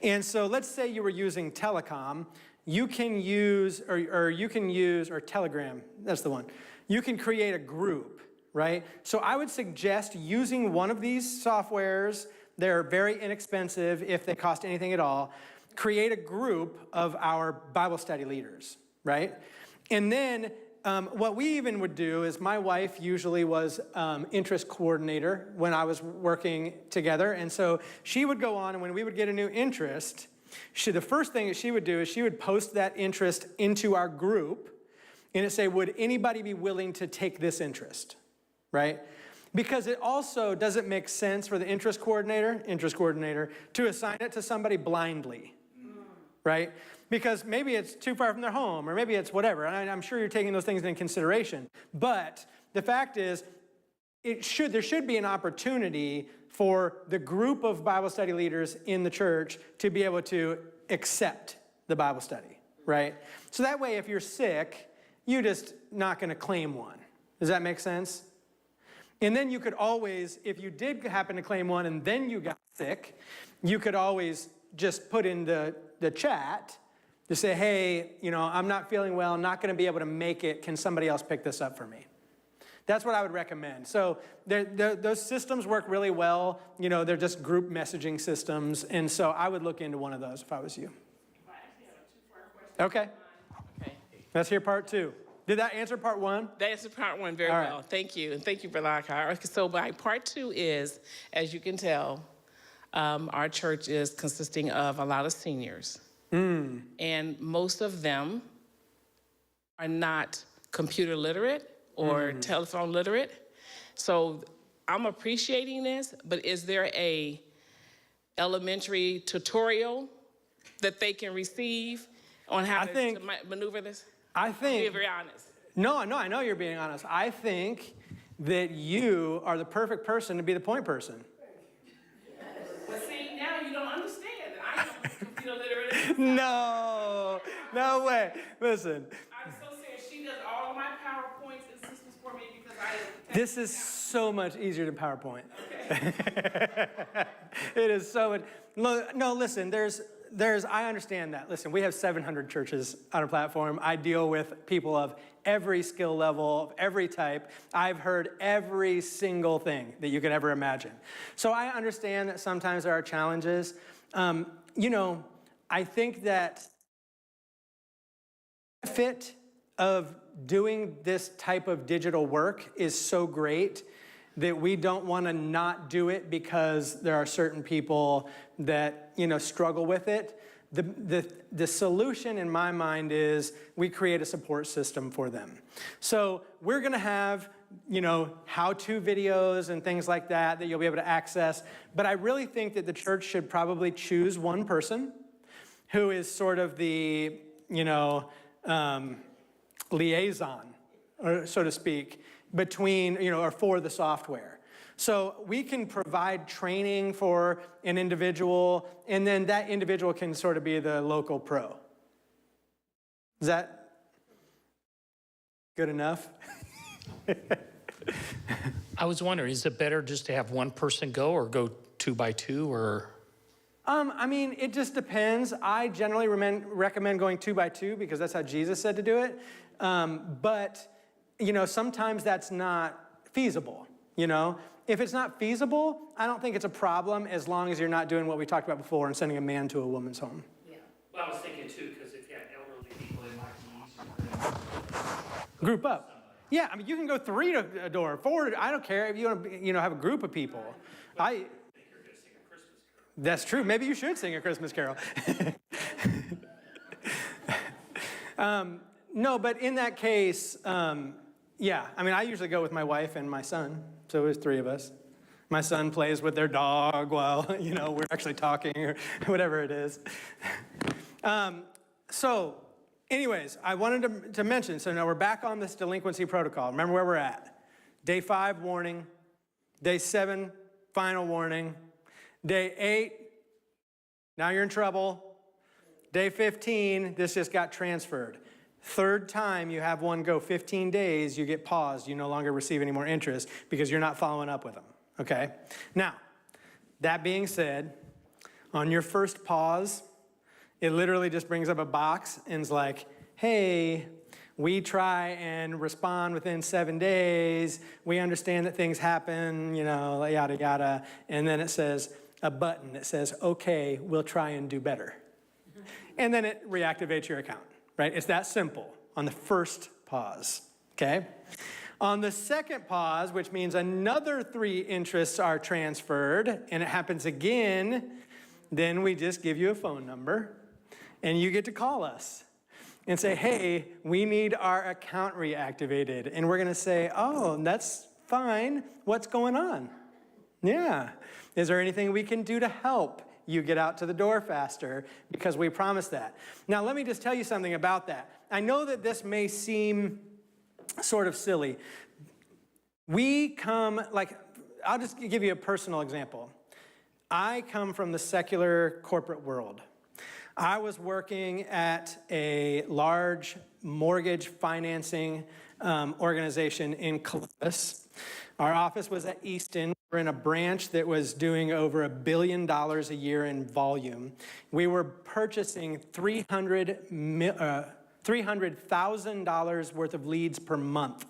Speaker 1: And so let's say you were using Telecom, you can use, or Telegram, that's the one. You can create a group, right? So I would suggest using one of these softwares. They're very inexpensive if they cost anything at all. Create a group of our Bible study leaders, right? And then what we even would do is, my wife usually was interest coordinator when I was working together. And so she would go on, and when we would get a new interest, the first thing that she would do is she would post that interest into our group, and it'd say, would anybody be willing to take this interest, right? Because it also doesn't make sense for the interest coordinator, to assign it to somebody blindly, right? Because maybe it's too far from their home, or maybe it's whatever. And I'm sure you're taking those things into consideration. But the fact is, there should be an opportunity for the group of Bible study leaders in the church to be able to accept the Bible study, right? So that way, if you're sick, you're just not going to claim one. Does that make sense? And then you could always, if you did happen to claim one and then you got sick, you could always just put in the chat to say, hey, I'm not feeling well, I'm not going to be able to make it. Can somebody else pick this up for me? That's what I would recommend. So those systems work really well. They're just group messaging systems. And so I would look into one of those if I was you. Okay.
Speaker 5: Okay.
Speaker 1: Let's hear part two. Did that answer part one?
Speaker 5: That answered part one very
Speaker 1: All right.
Speaker 5: well. Thank you. And thank you, Brother Lockhart. So my part two is, as you can tell, our church is consisting of a lot of seniors. And most of them are not computer literate or telephone literate. So I'm appreciating this, but is there a elementary tutorial that they can receive on how to maneuver this?
Speaker 1: I think.
Speaker 5: Be very honest.
Speaker 1: No, I know you're being honest. I think that you are the perfect person to be the point person.
Speaker 5: But see, now you don't understand that I am computer literate.
Speaker 1: No way. Listen.
Speaker 5: I'm so serious. She does all my PowerPoints and systems for me because I.
Speaker 1: This is so much easier than PowerPoint. Okay. It is so much. No, listen, I understand that. Listen, we have 700 churches on our platform. I deal with people of every skill level, of every type. I've heard every single thing that you could ever imagine. So I understand that sometimes there are challenges. I think that the benefit of doing this type of digital work is so great that we don't want to not do it because there are certain people that, struggle with it. The solution in my mind is we create a support system for them. So we're going to have, how-to videos and things like that you'll be able to access. But I really think that the church should probably choose one person who is sort of the, liaison, or so to speak, between, or for the software. So we can provide training for an individual, and then that individual can sort of be the local pro. Is that good enough?
Speaker 6: I was wondering, is it better just to have one person go or go 2 by 2 or?
Speaker 1: It just depends. I generally recommend going 2 by 2 because that's how Jesus said to do it. But sometimes that's not feasible, If it's not feasible, I don't think it's a problem as long as you're not doing what we talked about before and sending a man to a woman's home.
Speaker 6: Yeah. Well, I was thinking too, because if you have elderly people, it might be easier.
Speaker 1: Group up. Yeah, you can go 3 to a door, 4, I don't care if you want to, have a group of people.
Speaker 6: I think you're going to sing a Christmas
Speaker 1: That's true. Maybe you should sing a Christmas carol. No, but in that case, yeah. I mean, I usually go with my wife and my son, so there's three of us. My son plays with their dog while, we're actually talking or whatever it is. So anyways, I wanted to mention, so now we're back on this delinquency protocol. Remember where we're at. Day 5, warning. Day 7, final warning. Day 8, now you're in trouble. Day 15, this just got transferred. Third time you have one go 15 days, you get paused. You no longer receive any more interest because you're not following up with them, okay? Now, that being said, on your first pause, it literally just brings up a box and is like, hey, we try and respond within 7 days. We understand that things happen, yada, yada. And then it says a button that says, okay, we'll try and do better. And then it reactivates your account, right? It's that simple on the first pause, okay? On the second pause, which means another 3 interests are transferred, and it happens again, then we just give you a phone number, and you get to call us and say, hey, we need our account reactivated. And we're gonna say, oh, that's fine. What's going on? Yeah. Is there anything we can do to help you get out to the door faster? Because we promised that. Now, let me just tell you something about that. I know that this may seem sort of silly. I'll just give you a personal example. I come from the secular corporate world. I was working at a large mortgage financing organization in Columbus. Our office was at Easton. We're in a branch that was doing over $1 billion a year in volume. We were purchasing $300,000 worth of leads per month.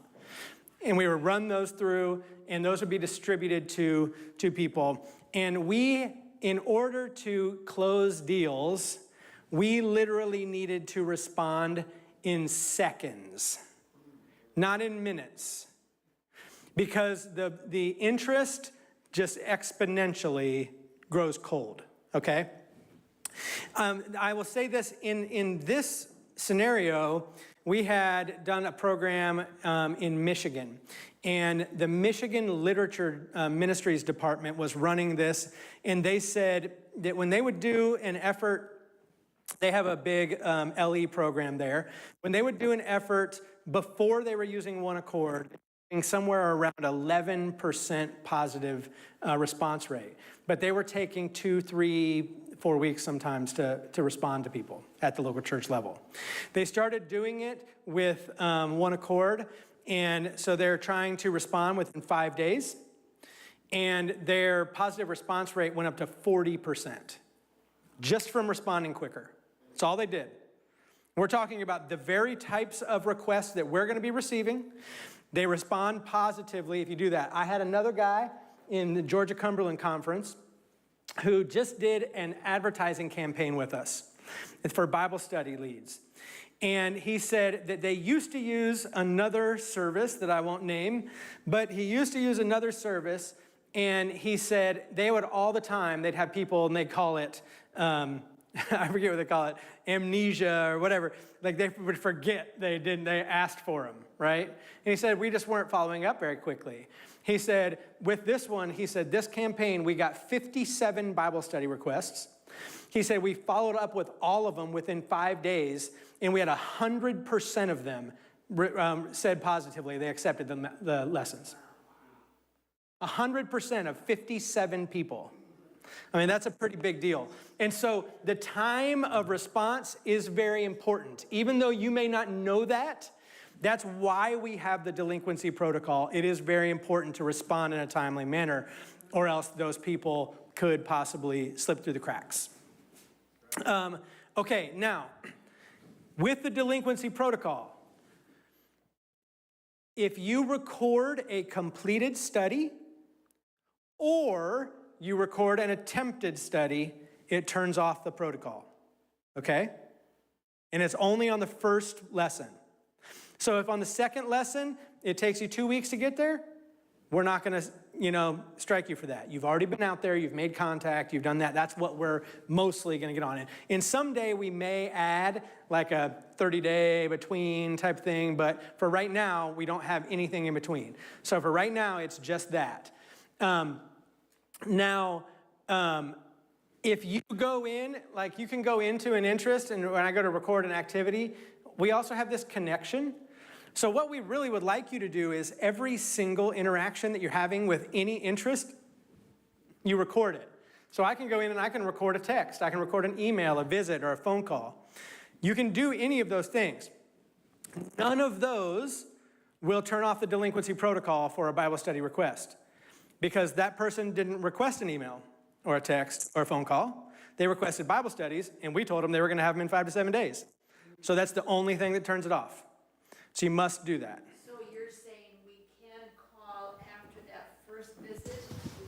Speaker 1: And we would run those through, and those would be distributed to people. And we, in order to close deals, we literally needed to respond in seconds, not in minutes, because the interest just exponentially grows cold, okay? I will say this, in this scenario, we had done a program in Michigan, and the Michigan Literature Ministries Department was running this, and they said that when they would do an effort, they have a big LE program there. When they would do an effort before they were using One Accord, somewhere around 11% positive response rate. But they were taking 2, 3, 4 weeks sometimes to respond to people at the local church level. They started doing it with One Accord, and so they're trying to respond within 5 days, and their positive response rate went up to 40%, just from responding quicker. That's all they did. We're talking about the very types of requests that we're gonna be receiving. They respond positively if you do that. I had another guy in the Georgia Cumberland Conference who just did an advertising campaign with us. It's for Bible study leads. And he said that they used to use another service that I won't name, but he used to use another service, and he said they would all the time, they'd have people and they'd call it, I forget what they call it, amnesia or whatever. Like they would forget they asked for them, right? And he said, we just weren't following up very quickly. He said, with this one, he said, this campaign, we got 57 Bible study requests. He said, we followed up with all of them within 5 days, and we had 100% of them said positively they accepted the lessons. 100% of 57 people. I mean, that's a pretty big deal. And so the time of response is very important. Even though you may not know that, that's why we have the delinquency protocol. It is very important to respond in a timely manner, or else those people could possibly slip through the cracks. Okay, now, with the delinquency protocol, if you record a completed study or you record an attempted study, it turns off the protocol, okay? And it's only on the first lesson. So if on the second lesson, it takes you 2 weeks to get there, we're not going to, strike you for that. You've already been out there, you've made contact, you've done that. That's what we're mostly going to get on it. And someday we may add like a 30-day between type thing, but for right now, we don't have anything in between. So for right now, it's just that. If you go in, like you can go into an interest, and when I go to record an activity, we also have this connection. So what we really would like you to do is every single interaction that you're having with any interest, you record it. So I can go in and I can record a text, I can record an email, a visit, or a phone call. You can do any of those things. None of those will turn off the delinquency protocol for a Bible study request, because that person didn't request an email or a text or a phone call. They requested Bible studies, and we told them they were going to have them in 5 to 7 days. So that's the only thing that turns it off. So you must do that.
Speaker 3: So you're saying we can call after that first visit,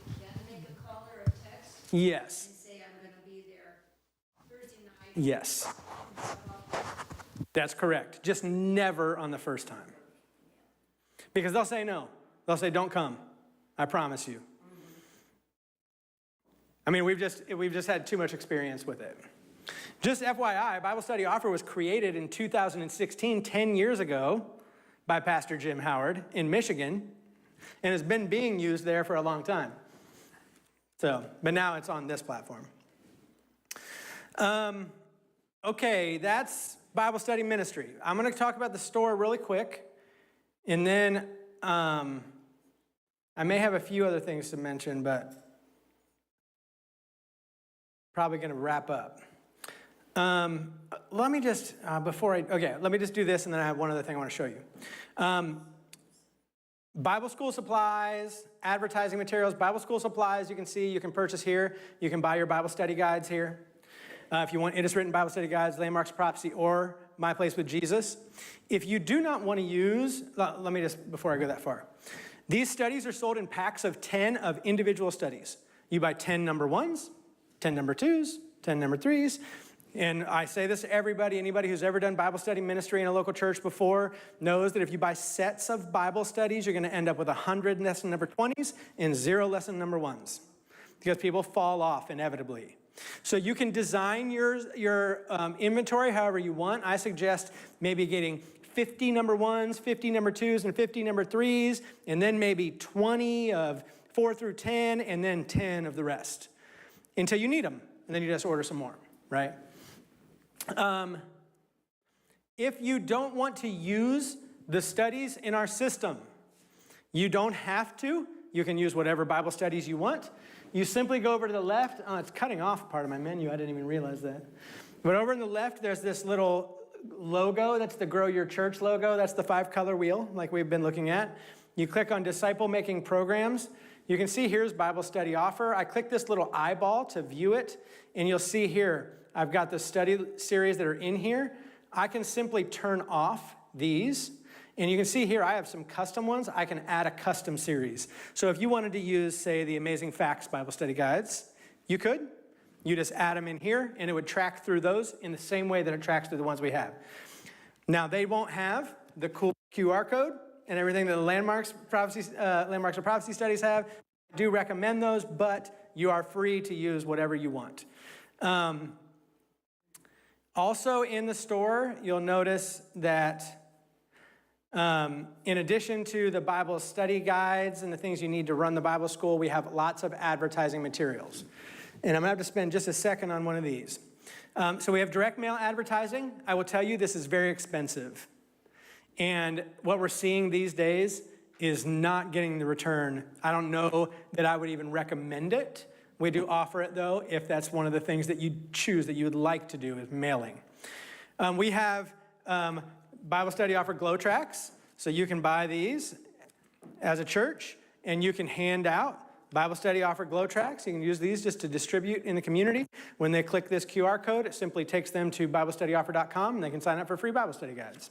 Speaker 3: we can make a call or a text?
Speaker 1: Yes.
Speaker 3: And say, I'm gonna be there Thursday night.
Speaker 1: Yes. That's correct. Just never on the first time. Because they'll say no. They'll say, don't come. I promise you. I mean, we've just had too much experience with it. Just FYI, Bible Study Offer was created in 2016, 10 years ago, by Pastor Jim Howard in Michigan, and has been being used there for a long time. So, but now it's on this platform. Okay, that's Bible study ministry. I'm going to talk about the store really quick, and then I may have a few other things to mention, but probably going to wrap up. Let me just, let me just do this, and then I have one other thing I want to show you. Bible school supplies, advertising materials. Bible school supplies, you can see, you can purchase here. You can buy your Bible study guides here. If you want Written Bible study guides, Landmarks of Prophecy, or My Place with Jesus. If you do not want to use, let me just, before I go that far. These studies are sold in packs of 10 of individual studies. You buy 10 number ones, 10 number twos, 10 number threes. And I say this to everybody, anybody who's ever done Bible study ministry in a local church before knows that if you buy sets of Bible studies, you're going to end up with 100 lesson number 20s and 0 lesson number 1s, because people fall off inevitably. So you can design your inventory however you want. I suggest maybe getting 50 number 1s, 50 number 2s, and 50 number 3s, and then maybe 20 of 4 through 10, and then 10 of the rest until you need them, and then you just order some more, right? If you don't want to use the studies in our system, you don't have to. You can use whatever Bible studies you want. You simply go over to the left. Oh, it's cutting off part of my menu. I didn't even realize that. But over in the left, there's this little logo. That's the Grow Your Church logo. That's the 5-color wheel like we've been looking at. You click on Disciple Making Programs. You can see here's Bible Study Offer. I click this little eyeball to view it, and you'll see here, I've got the study series that are in here. I can simply turn off these, and you can see here I have some custom ones. I can add a custom series. So if you wanted to use, say, the Amazing Facts Bible Study Guides, you could. You just add them in here, and it would track through those in the same way that it tracks through the ones we have. Now, they won't have the cool QR code and everything that the Landmarks of Prophecy studies have. I do recommend those, but you are free to use whatever you want. Also in the store, you'll notice that in addition to the Bible study guides and the things you need to run the Bible school, we have lots of advertising materials. And I'm going to have to spend just a second on one of these. So we have direct mail advertising. I will tell you this is very expensive. And what we're seeing these days is not getting the return. I don't know that I would even recommend it. We do offer it, though, if that's one of the things that you choose that you would like to do is mailing. We have Bible Study Offer Glow Tracks, so you can buy these as a church, and you can hand out Bible Study Offer Glow Tracks. You can use these just to distribute in the community. When they click this QR code, it simply takes them to BibleStudyOffer.com, and they can sign up for free Bible study guides.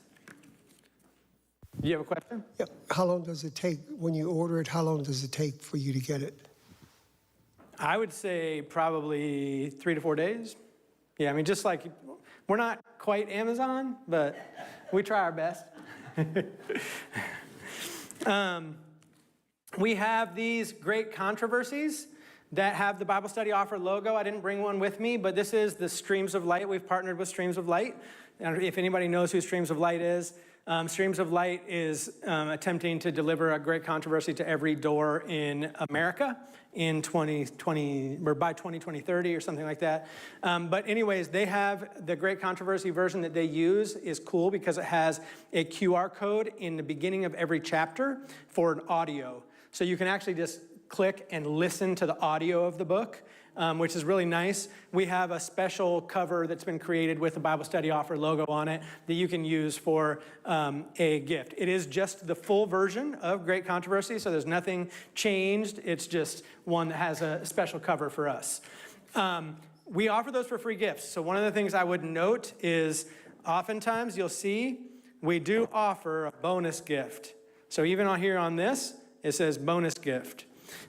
Speaker 1: Do you have a question?
Speaker 7: Yeah. How long does it take, when you order it, how long does it take for you to get it?
Speaker 1: I would say probably 3 to 4 days. Yeah, I mean, just like, we're not quite Amazon, but we try our best. We have these great controversies that have the Bible Study Offer logo. I didn't bring one with me, but this is the Streams of Light. We've partnered with Streams of Light. And if anybody knows who Streams of Light is, Streams of Light is attempting to deliver a great controversy to every door in America in 2020, or by 2030 or something like that. But anyways, they have the great controversy version that they use is cool because it has a QR code in the beginning of every chapter for an audio. So you can actually just click and listen to the audio of the book, which is really nice. We have a special cover that's been created with the Bible Study Offer logo on it that you can use for a gift. It is just the full version of Great Controversy, so there's nothing changed. It's just one that has a special cover for us. We offer those for free gifts. So one of the things I would note is oftentimes you'll see we do offer a bonus gift. So even on here on this, it says bonus gift.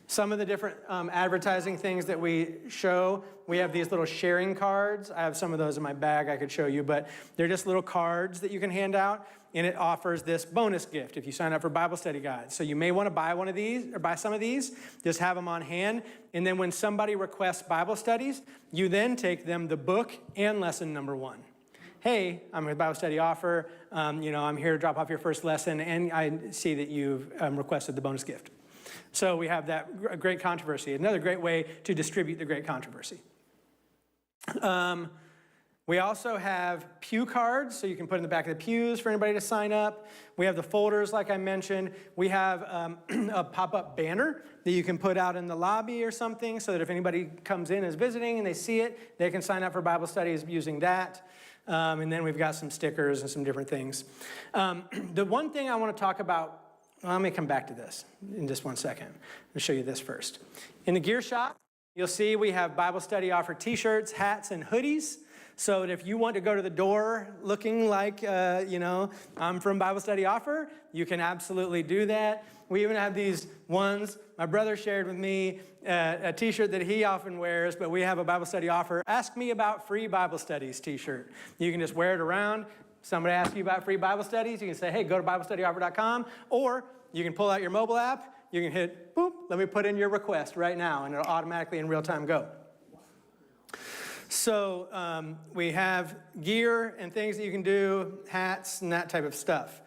Speaker 1: Some of the different advertising things that we show, we have these little sharing cards. I have some of those in my bag I could show you, but they're just little cards that you can hand out, and it offers this bonus gift if you sign up for Bible study guides. So you may want to buy one of these or buy some of these, just have them on hand, and then when somebody requests Bible studies, you then take them the book and lesson number 1. Hey, I'm with Bible Study Offer. I'm here to drop off your first lesson, and I see that you've requested the bonus gift. So we have that great controversy. Another great way to distribute the great controversy. We also have pew cards, so you can put in the back of the pews for anybody to sign up. We have the folders, like I mentioned. We have a pop-up banner that you can put out in the lobby or something so that if anybody comes in as visiting and they see it, they can sign up for Bible studies using that. And then we've got some stickers and some different things. The one thing I want to talk about, well, let me come back to this in just one second. I'll show you this first. In the gear shop, you'll see we have Bible Study Offer t-shirts, hats, and hoodies. So that if you want to go to the door looking like, I'm from Bible Study Offer, you can absolutely do that. We even have these ones. My brother shared with me a t-shirt that he often wears, but we have a Bible Study Offer, Ask Me About Free Bible Studies t-shirt. You can just wear it around. Somebody asks you about free Bible studies, you can say, hey, go to BibleStudyOffer.com, or you can pull out your mobile app, you can hit, boop, let me put in your request right now, and it'll automatically in real time go. So we have gear and things that you can do, hats and that type of stuff.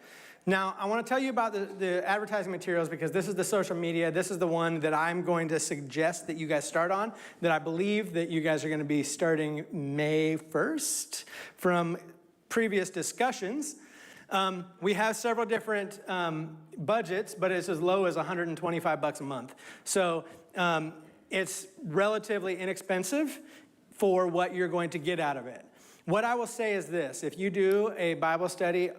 Speaker 1: Now, I want to tell you about the advertising materials because this is the social media. This is the one that I'm going to suggest that you guys start on, that I believe that you guys are going to be starting May 1st from previous discussions. We have several different budgets, but it's as low as $125 a month. So it's relatively inexpensive for what you're going to get out of it. What I will say is this: if you do a Bible study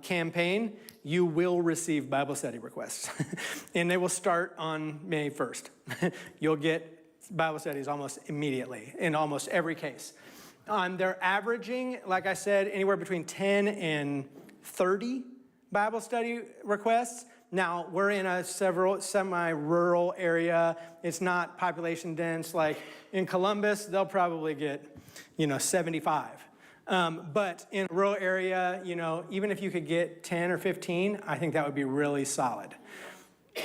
Speaker 1: campaign, you will receive Bible study requests. And they will start on May 1st. You'll get Bible studies almost immediately in almost every case. They're averaging, like I said, anywhere between 10 and 30 Bible study requests. Now, we're in a semi-rural area. It's not population dense. Like in Columbus, they'll probably get, 75. But in a rural area, even if you could get 10 or 15, I think that would be really solid.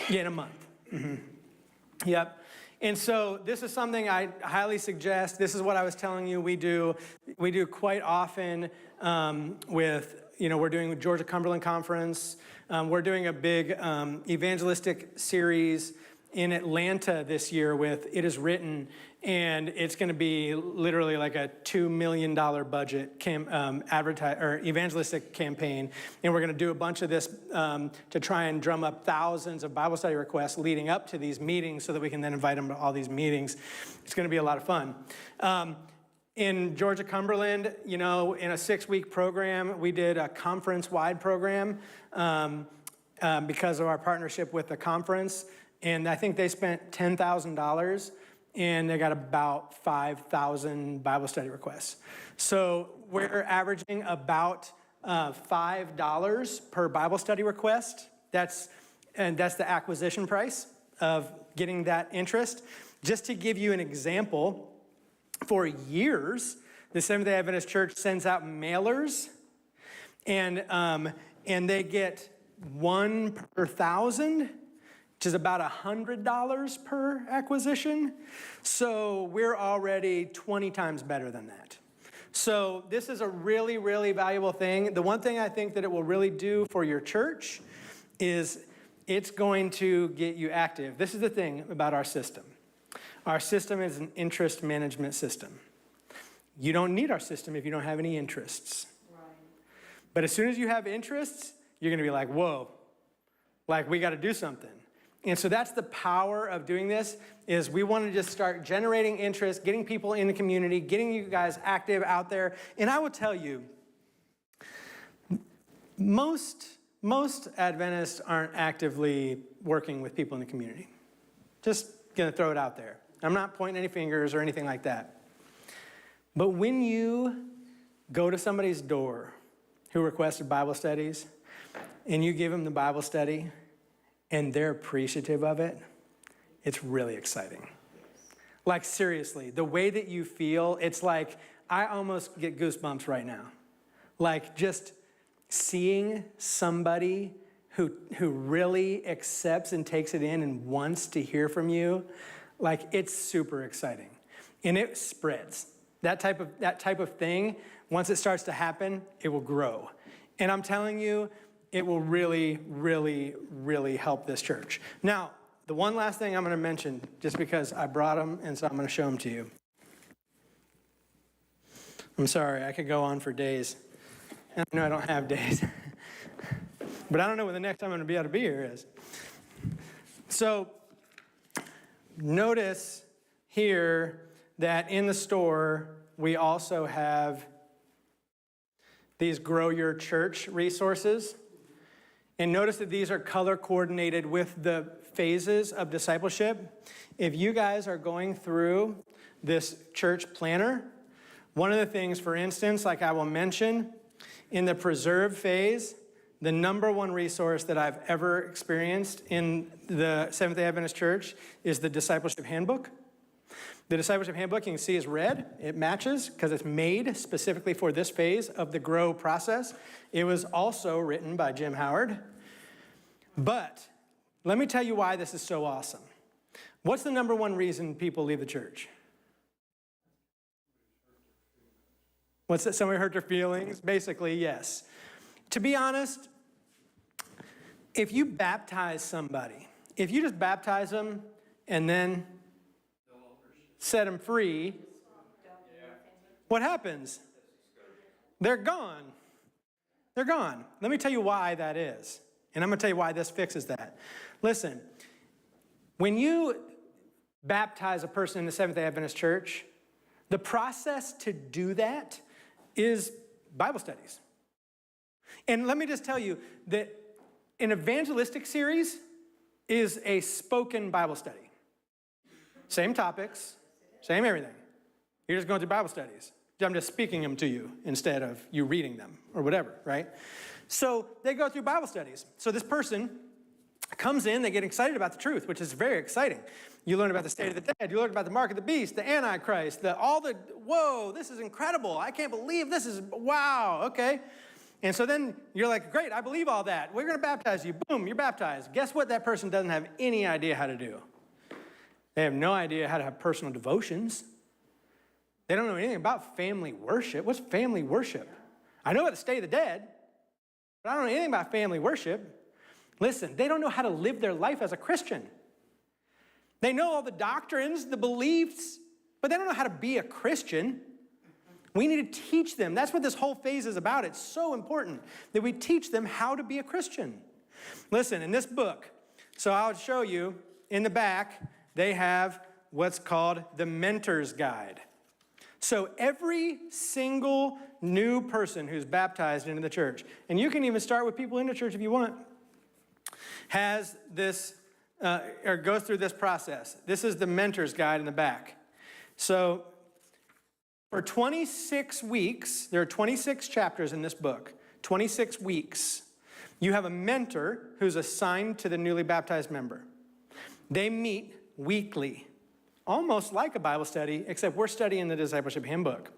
Speaker 1: In a month. Mm-hmm. Yep. And so this is something I highly suggest. This is what I was telling you we do quite often with, we're doing the Georgia Cumberland Conference. We're doing a big evangelistic series in Atlanta this year with It Is Written, and it's going to be literally like a $2 million budget evangelistic campaign, and we're going to do a bunch of this to try and drum up thousands of Bible study requests leading up to these meetings so that we can then invite them to all these meetings. It's going to be a lot of fun. In Georgia Cumberland, in a 6-week program, we did a conference-wide program because of our partnership with the conference. And I think they spent $10,000 and they got about 5,000 Bible study requests. So we're averaging about $5 per Bible study request. That's the acquisition price of getting that interest. Just to give you an example, for years, the Seventh-day Adventist Church sends out mailers, and they get 1 per 1,000. which is about $100 per acquisition. So we're already 20 times better than that. So this is a really, really valuable thing. The one thing I think that it will really do for your church is it's going to get you active. This is the thing about our system. Our system is an interest management system. You don't need our system if you don't have any interests. Right. But as soon as you have interests, you're going to be like, whoa, like we got to do something. And so that's the power of doing this, is we want to just start generating interest, getting people in the community, getting you guys active out there. And I will tell you, most Adventists aren't actively working with people in the community. Just going to throw it out there. I'm not pointing any fingers or anything like that. But when you go to somebody's door who requested Bible studies, and you give them the Bible study, and they're appreciative of it, it's really exciting. Like seriously, the way that you feel, it's like, I almost get goosebumps right now. Like just seeing somebody who really accepts and takes it in and wants to hear from you, like it's super exciting. And it spreads. That type of thing, once it starts to happen, it will grow. And I'm telling you, it will really, really, really help this church. Now, the one last thing I'm going to mention, just because I brought them, and so I'm going to show them to you. I'm sorry, I could go on for days. I know I don't have days. But I don't know when the next time I'm going to be able to be here is. So, notice here that in the store, we also have these Grow Your Church resources. And notice that these are color coordinated with the phases of discipleship. If you guys are going through this church planner, one of the things, for instance, like I will mention, in the preserve phase, the number one resource that I've ever experienced in the Seventh-day Adventist Church is the Discipleship Handbook. The Discipleship Handbook, you can see, is red. It matches because it's made specifically for this phase of the grow process. It was also written by Jim Howard. But let me tell you why this is so awesome. What's the number one reason people leave the church? What's that? Somebody hurt their feelings? Basically, yes. To be honest, if you baptize somebody, if you just baptize them and then set them free, what happens? They're gone. They're gone. Let me tell you why that is. And I'm going to tell you why this fixes that. Listen, when you baptize a person in the Seventh-day Adventist Church, the process to do that is Bible studies. And let me just tell you that an evangelistic series is a spoken Bible study. Same topics, same everything. You're just going through Bible studies. I'm just speaking them to you instead of you reading them or whatever, right? So they go through Bible studies. So this person comes in, they get excited about the truth, which is very exciting. You learn about the state of the dead. You learn about the mark of the beast, the Antichrist, whoa, this is incredible. I can't believe this is, wow, okay. And so then you're like, great, I believe all that. We're going to baptize you. Boom, you're baptized. Guess what that person doesn't have any idea how to do? They have no idea how to have personal devotions. They don't know anything about family worship. What's family worship? I know about the state of the dead, but I don't know anything about family worship. Listen, they don't know how to live their life as a Christian. They know all the doctrines, the beliefs, but they don't know how to be a Christian. We need to teach them. That's what this whole phase is about. It's so important that we teach them how to be a Christian. Listen, in this book, so I'll show you in the back, they have what's called the Mentor's Guide. So every single new person who's baptized into the church, and you can even start with people in the church if you want, has this, or goes through this process. This is the Mentor's Guide in the back. So for 26 weeks, there are 26 chapters in this book, 26 weeks, you have a mentor who's assigned to the newly baptized member. They meet weekly, almost like a Bible study, except we're studying the Discipleship Handbook.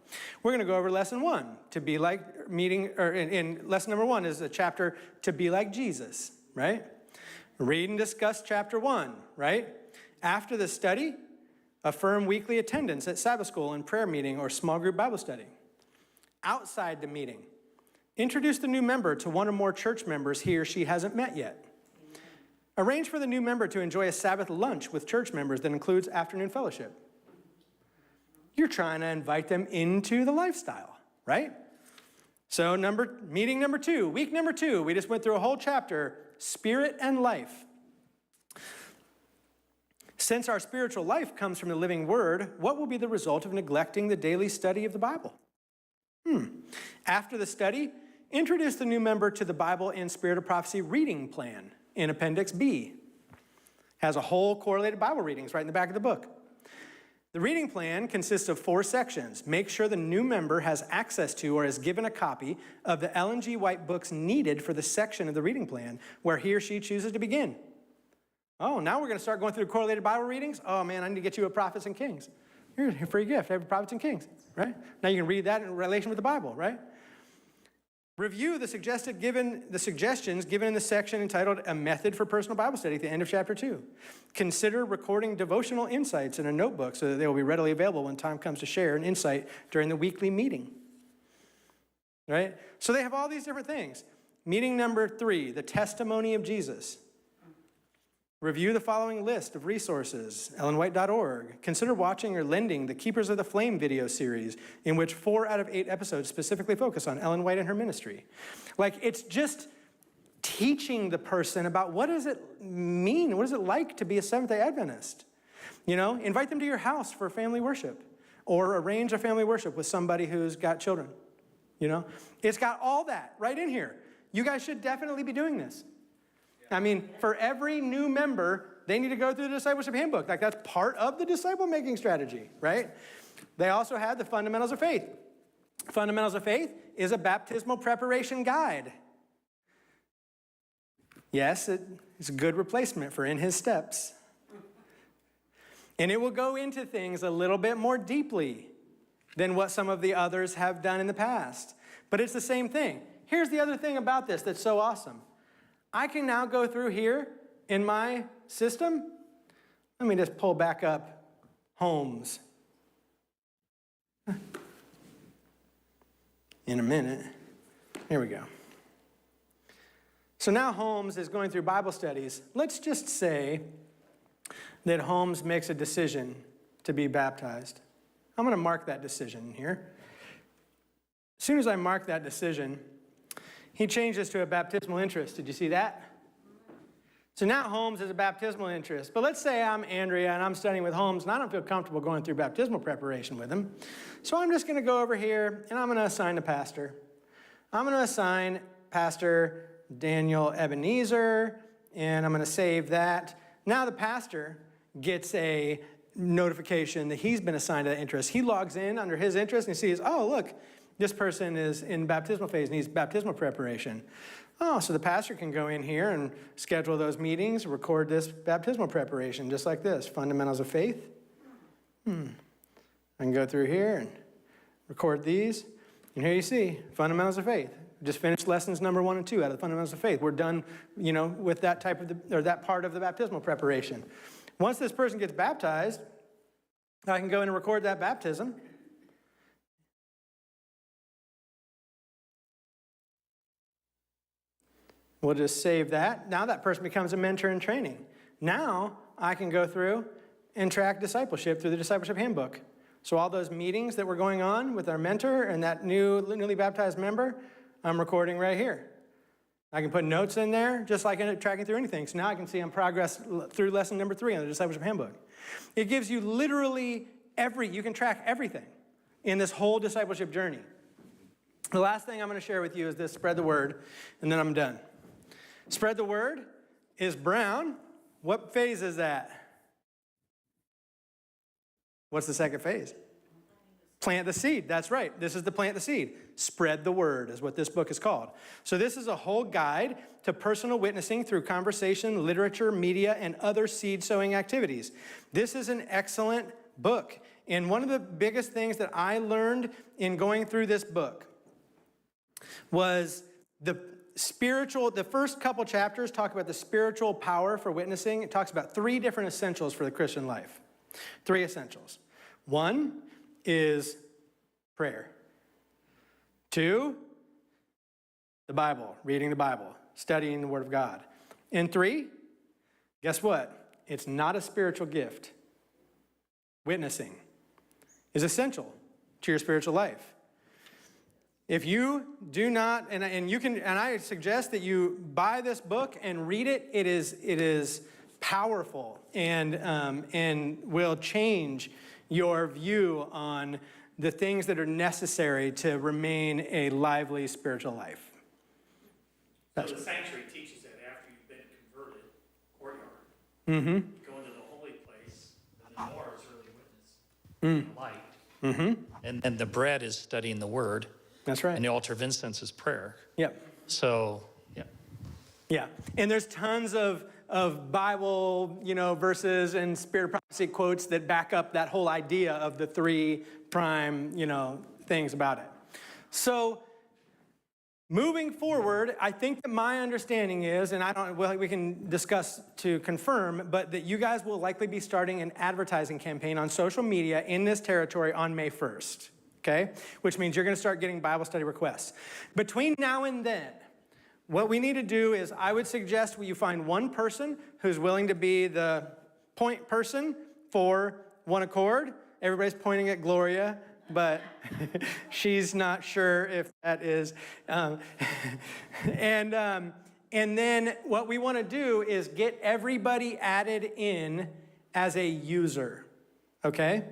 Speaker 1: We're going to go over lesson 1, to be like meeting, or in lesson number 1 is a chapter to be like Jesus, right? Read and discuss chapter 1, right? After the study, affirm weekly attendance at Sabbath school and prayer meeting or small group Bible study. Outside the meeting, introduce the new member to one or more church members he or she hasn't met yet. Arrange for the new member to enjoy a Sabbath lunch with church members that includes afternoon fellowship. You're trying to invite them into the lifestyle, right? So meeting number 2, week number 2, we just went through a whole chapter, Spirit and Life. Since our spiritual life comes from the living word, what will be the result of neglecting the daily study of the Bible? After the study, introduce the new member to the Bible in Spirit of Prophecy reading plan in Appendix B. Has a whole correlated Bible readings right in the back of the book. The reading plan consists of 4 sections. Make sure the new member has access to or is given a copy of the Ellen G. White books needed for the section of the reading plan where he or she chooses to begin. Oh, now we're going to start going through correlated Bible readings? Oh man, I need to get you a Prophets and Kings. Here's a free gift, every Prophets and Kings, right? Now you can read that in relation with the Bible, right? Review the suggestions given in the section entitled A Method for Personal Bible Study at the end of chapter 2. Consider recording devotional insights in a notebook so that they will be readily available when time comes to share an insight during the weekly meeting. Right? So they have all these different things. Meeting number 3, the testimony of Jesus. Review the following list of resources, ellenwhite.org. Consider watching or lending the Keepers of the Flame video series, in which 4 out of 8 episodes specifically focus on Ellen White and her ministry. Like, it's just teaching the person about what does it mean? What is it like to be a Seventh-day Adventist? You know, invite them to your house for family worship, or arrange a family worship with somebody who's got children. You know, it's got all that right in here. You guys should definitely be doing this. I mean, for every new member, they need to go through the discipleship handbook. Like, that's part of the disciple-making strategy, right? They also had the Fundamentals of Faith. Fundamentals of Faith is a baptismal preparation guide. Yes, it's a good replacement for In His Steps. And it will go into things a little bit more deeply than what some of the others have done in the past. But it's the same thing. Here's the other thing about this that's so awesome. I can now go through here in my system. Let me just pull back up Holmes. In a minute. Here we go. So now Holmes is going through Bible studies. Let's just say that Holmes makes a decision to be baptized. I'm going to mark that decision here. As soon as I mark that decision, he changes to a baptismal interest. Did you see that? So now Holmes is a baptismal interest. But let's say I'm Andrea and I'm studying with Holmes and I don't feel comfortable going through baptismal preparation with him. So I'm just going to go over here and I'm going to assign a pastor. I'm going to assign Pastor Daniel Ebenezer, and I'm going to save that. Now the pastor gets a notification that he's been assigned to that interest. He logs in under his interest and he sees, oh, look, this person is in baptismal phase, needs baptismal preparation. Oh, so the pastor can go in here and schedule those meetings, record this baptismal preparation, just like this, Fundamentals of Faith. I can go through here and record these. And here you see, Fundamentals of Faith. Just finished lessons number 1 and 2 out of the Fundamentals of Faith. We're done, you know, with that type of that part of the baptismal preparation. Once this person gets baptized, I can go in and record that baptism. We'll just save that. Now that person becomes a mentor in training. Now I can go through and track discipleship through the discipleship handbook. So all those meetings that were going on with our mentor and that newly baptized member, I'm recording right here. I can put notes in there, just like in tracking through anything. So now I can see I'm progress through lesson number 3 on the discipleship handbook. It gives you literally you can track everything in this whole discipleship journey. The last thing I'm going to share with you is this, spread the word, and then I'm done. Spread the word is brown. What phase is that? What's the second phase? Plant the seed. That's right. This is the plant the seed. Spread the word is what this book is called. So this is a whole guide to personal witnessing through conversation, literature, media, and other seed sowing activities. This is an excellent book. And one of the biggest things that I learned in going through this book was the first couple chapters talk about the spiritual power for witnessing. It talks about 3 different essentials for the Christian life. 3 essentials. 1 is prayer. 2, the Bible, reading the Bible, studying the Word of God. And 3, guess what? It's not a spiritual gift. Witnessing is essential to your spiritual life. If you do not, and I suggest that you buy this book and read it. It is powerful and will change your view on the things that are necessary to remain a lively spiritual life.
Speaker 6: So the sanctuary teaches that after you've been converted, courtyard,
Speaker 1: Mm-hmm.
Speaker 6: you go into the holy place, and the menorah is really witness, the light.
Speaker 1: Mm-hmm.
Speaker 6: And then the bread is studying the word,
Speaker 1: That's right.
Speaker 6: and the altar of incense is prayer.
Speaker 1: Yep.
Speaker 6: So, yeah.
Speaker 1: Yeah, and there's tons of Bible, verses and spirit of prophecy quotes that back up that whole idea of the 3 prime, things about it. So, moving forward, I think that my understanding is, and we can discuss to confirm, but that you guys will likely be starting an advertising campaign on social media in this territory on May 1st, okay? Which means you're going to start getting Bible study requests. Between now and then, what we need to do is I would suggest you find one person who's willing to be the point person for One Accord. Everybody's pointing at Gloria, but she's not sure if that is. And then what we want to do is get everybody added in as a user, okay?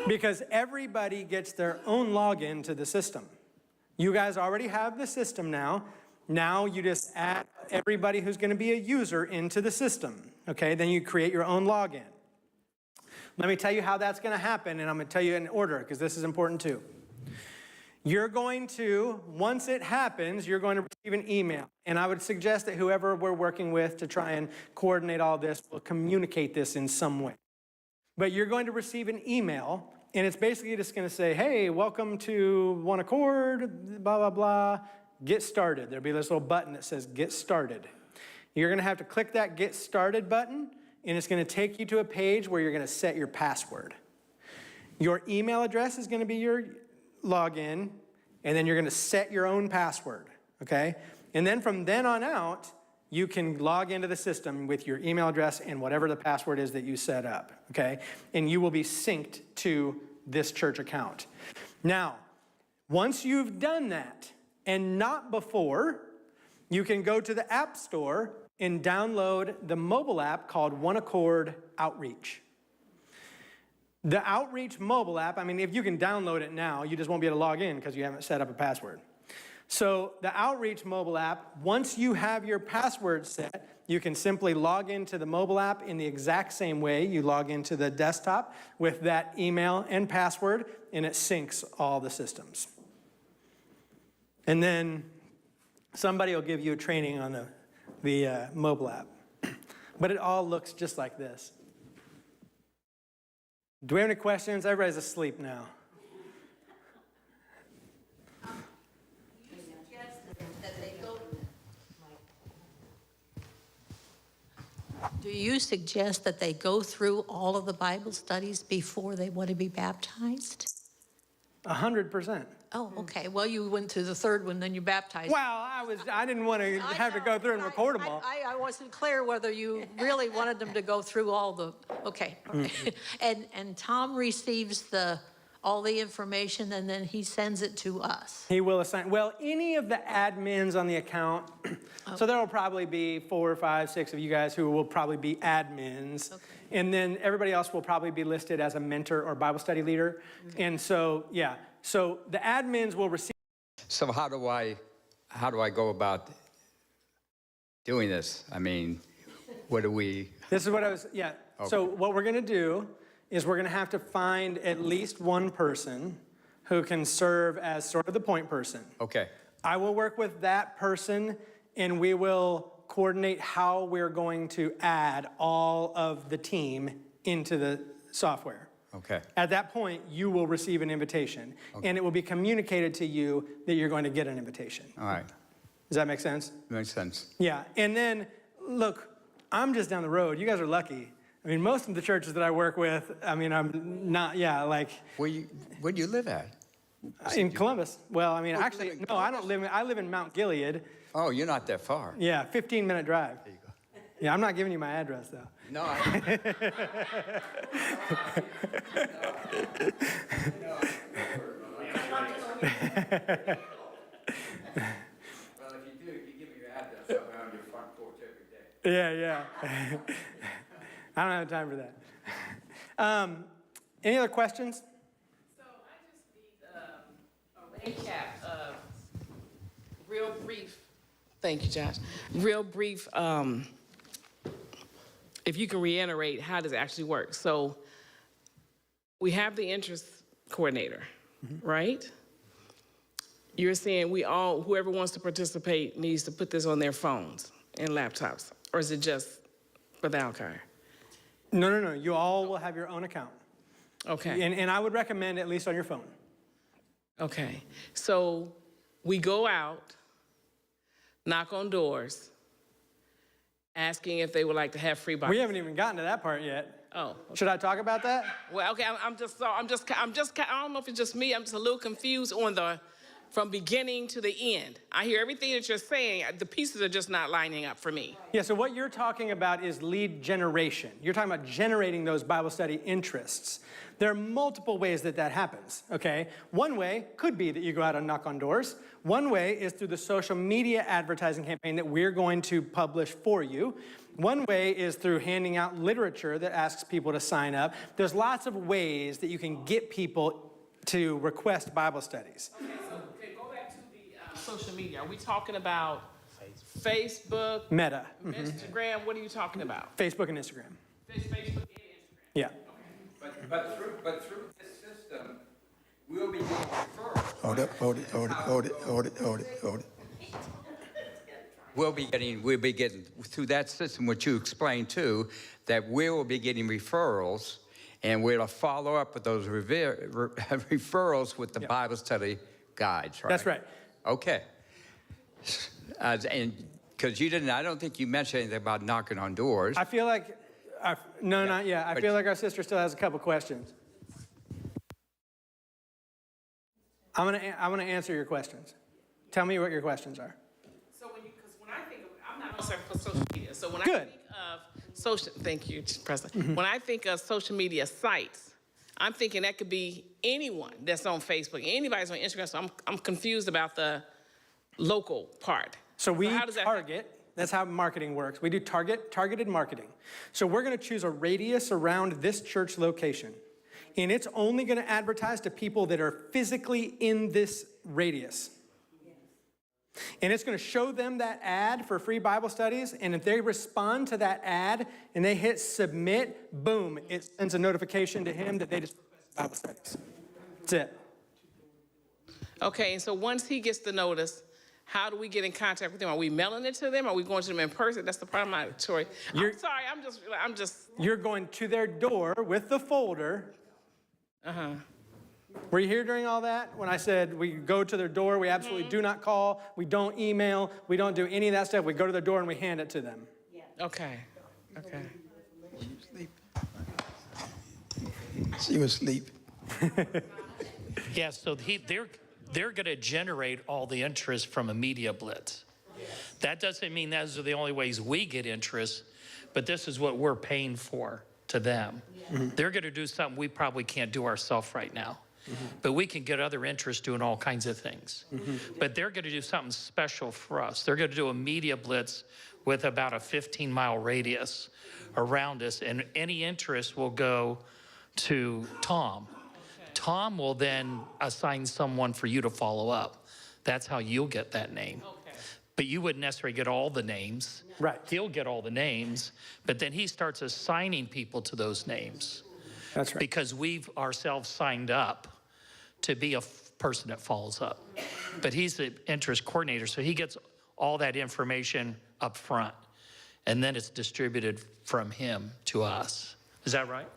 Speaker 1: Because everybody gets their own login to the system. You guys already have the system now. Now you just add everybody who's going to be a user into the system, okay? Then you create your own login. Let me tell you how that's going to happen, and I'm going to tell you in order, because this is important too. You're going to, once it happens, you're going to receive an email. And I would suggest that whoever we're working with to try and coordinate all this will communicate this in some way. But you're going to receive an email, and it's basically just going to say, hey, welcome to One Accord, blah, blah, blah. Get started. There'll be this little button that says get started. You're going to have to click that get started button, and it's going to take you to a page where you're going to set your password. Your email address is going to be your login, and then you're going to set your own password, okay? And then from then on out, you can log into the system with your email address and whatever the password is that you set up, okay? And you will be synced to this church account. Now, once you've done that, and not before, you can go to the App Store and download the mobile app called One Accord Outreach. The Outreach mobile app, if you can download it now, you just won't be able to log in because you haven't set up a password. So the Outreach mobile app, once you have your password set, you can simply log into the mobile app in the exact same way you log into the desktop with that email and password, and it syncs all the systems. And then somebody will give you a training on the mobile app. But it all looks just like this. Do we have any questions? Everybody's asleep now.
Speaker 3: You suggested that they go. Do you suggest that they go through all of the Bible studies before they want to be baptized?
Speaker 1: 100%.
Speaker 8: Oh, okay. Well, you went to the third one, then you baptized.
Speaker 1: Well, I didn't want to have to go through and record them all.
Speaker 8: I wasn't clear whether you really wanted them to go through all the, okay. All right. And Tom receives all the information, and then he sends it to us.
Speaker 1: He will assign, well, any of the admins on the account, so there will probably be 4 or 5, 6 of you guys who will probably be admins.
Speaker 8: Okay.
Speaker 1: And then everybody else will probably be listed as a mentor or Bible study leader. Okay. And so, yeah, so the admins will receive.
Speaker 9: So how do I go about doing this? What do we?
Speaker 1: This is what I was, yeah. Okay. So what we're going to do is we're going to have to find at least one person who can serve as sort of the point person.
Speaker 9: Okay.
Speaker 1: I will work with that person, and we will coordinate how we're going to add all of the team into the software.
Speaker 9: Okay.
Speaker 1: At that point, you will receive an invitation, and it will be communicated to you that you're going to get an invitation.
Speaker 9: All right.
Speaker 1: Does that make sense?
Speaker 9: Makes sense.
Speaker 1: Yeah, and then, look, I'm just down the road. You guys are lucky. I mean, most of the churches that I work with, I mean, I'm not, yeah, like,
Speaker 9: Where do you live at?
Speaker 1: in Columbus. Well, I mean,
Speaker 9: Oh, you
Speaker 1: actually,
Speaker 9: live in
Speaker 1: no, I live in Mount Gilead.
Speaker 9: Oh, you're not that far.
Speaker 1: Yeah, 15-minute drive.
Speaker 9: There you go.
Speaker 1: Yeah, I'm not giving you my address, though.
Speaker 9: No,
Speaker 2: Well, if you do, you give me your address, I'll be on your front porch every day.
Speaker 1: Yeah. I don't have time for that. Any other questions?
Speaker 5: So I just need a recap of real brief. Thank you, Josh. Real brief. If you can reiterate, how does it actually work? So we have the interest coordinator, right? You're saying whoever wants to participate needs to put this on their phones and laptops, or is it just for the Alkire?
Speaker 1: No. You all will have your own account.
Speaker 5: Okay.
Speaker 1: And I would recommend at least on your phone.
Speaker 5: Okay, so we go out, knock on doors, asking if they would like to have free Bible.
Speaker 1: We haven't even gotten to that part yet.
Speaker 5: Oh,
Speaker 1: Should I talk about that?
Speaker 5: well, okay, I don't know if it's just me, I'm just a little confused on from beginning to the end. I hear everything that you're saying, the pieces are just not lining up for me.
Speaker 1: Yeah, so what you're talking about is lead generation. You're talking about generating those Bible study interests. There are multiple ways that happens, okay? One way could be that you go out and knock on doors. One way is through the social media advertising campaign that we're going to publish for you. One way is through handing out literature that asks people to sign up. There's lots of ways that you can get people to request Bible studies.
Speaker 5: Okay, go back to the social media. Are we talking about Facebook,
Speaker 1: Meta.
Speaker 5: Instagram? What are you talking about?
Speaker 1: Facebook and Instagram.
Speaker 5: Facebook and Instagram.
Speaker 1: Yeah.
Speaker 2: But through this system, we'll be getting referrals.
Speaker 9: Hold it. We'll be getting, through that system, which you explained too, that we will be getting referrals, and we'll follow up with those referrals with the Bible study guides, right?
Speaker 1: That's right.
Speaker 9: Okay. And because I don't think you mentioned anything about knocking on doors.
Speaker 1: I feel like, not yet. I feel like our sister still has a couple questions. I'm gonna answer your questions. Tell me what your questions are.
Speaker 5: So because when I think of, I'm not on for social media. So when I
Speaker 1: Good.
Speaker 5: think of thank you, President. When I think of social media sites, I'm thinking that could be anyone that's on Facebook, anybody's on Instagram. So I'm confused about the local part.
Speaker 1: So we
Speaker 5: how does that
Speaker 1: target, that's how marketing works. We do targeted marketing. So we're gonna choose a radius around this church location. And it's only gonna advertise to people that are physically in this radius. And it's gonna show them that ad for free Bible studies, and if they respond to that ad and they hit submit, boom, it sends a notification to him that they just requested Bible studies. That's it.
Speaker 5: Okay, and so once he gets the notice, how do we get in contact with them? Are we mailing it to them? Are we going to them in person? That's the part of my story. I'm sorry, I'm just.
Speaker 1: You're going to their door with the folder. Were you here during all that? When I said we go to their door, we absolutely do not call, we don't email, we don't do any of that stuff. We go to their door and we hand it to them.
Speaker 5: Okay.
Speaker 10: She was asleep.
Speaker 6: Yeah, so they're going to generate all the interest from a media blitz. That doesn't mean those are the only ways we get interest, but this is what we're paying for to them. They're going to do something we probably can't do ourselves right now. But we can get other interest doing all kinds of things. But they're going to do something special for us. They're going to do a media blitz with about a 15-mile radius around us, and any interest will go to Tom. Tom will then assign someone for you to follow up. That's how you'll get that name. But you wouldn't necessarily get all the names.
Speaker 1: Right.
Speaker 6: He'll get all the names, but then he starts assigning people to those names.
Speaker 1: That's right.
Speaker 6: Because we've ourselves signed up to be a person that follows up. But he's the interest coordinator, so he gets all that information up front, and then it's distributed from him to us. Is that right?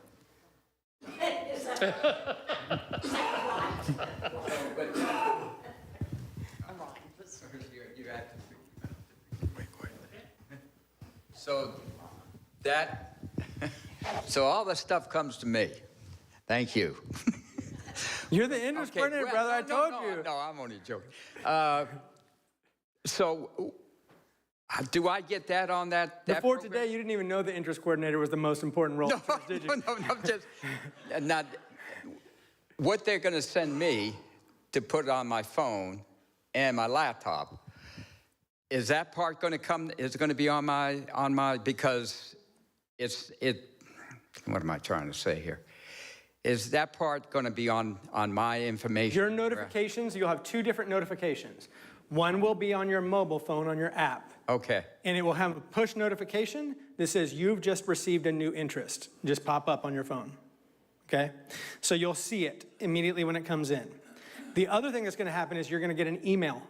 Speaker 9: So that, so all the stuff comes to me. Thank you.
Speaker 1: You're the interest coordinator,
Speaker 9: well,
Speaker 1: brother. I told
Speaker 9: no,
Speaker 1: you.
Speaker 9: No, I'm only joking. So do I get that on that
Speaker 1: Before
Speaker 9: program?
Speaker 1: today, you didn't even know the interest coordinator was the most important role.
Speaker 9: No,
Speaker 1: did you?
Speaker 9: no, just not what they're going to send me to put on my phone and my laptop. Is that part going to come? Is it going to be on my because it? What am I trying to say here? Is that part going to be on my information?
Speaker 1: Your notifications, you'll have two different notifications. One will be on your mobile phone on your app.
Speaker 9: Okay.
Speaker 1: And it will have a push notification that says you've just received a new interest. Just pop up on your phone. Okay? So you'll see it immediately when it comes in. The other thing that's going to happen is you're going to get an email.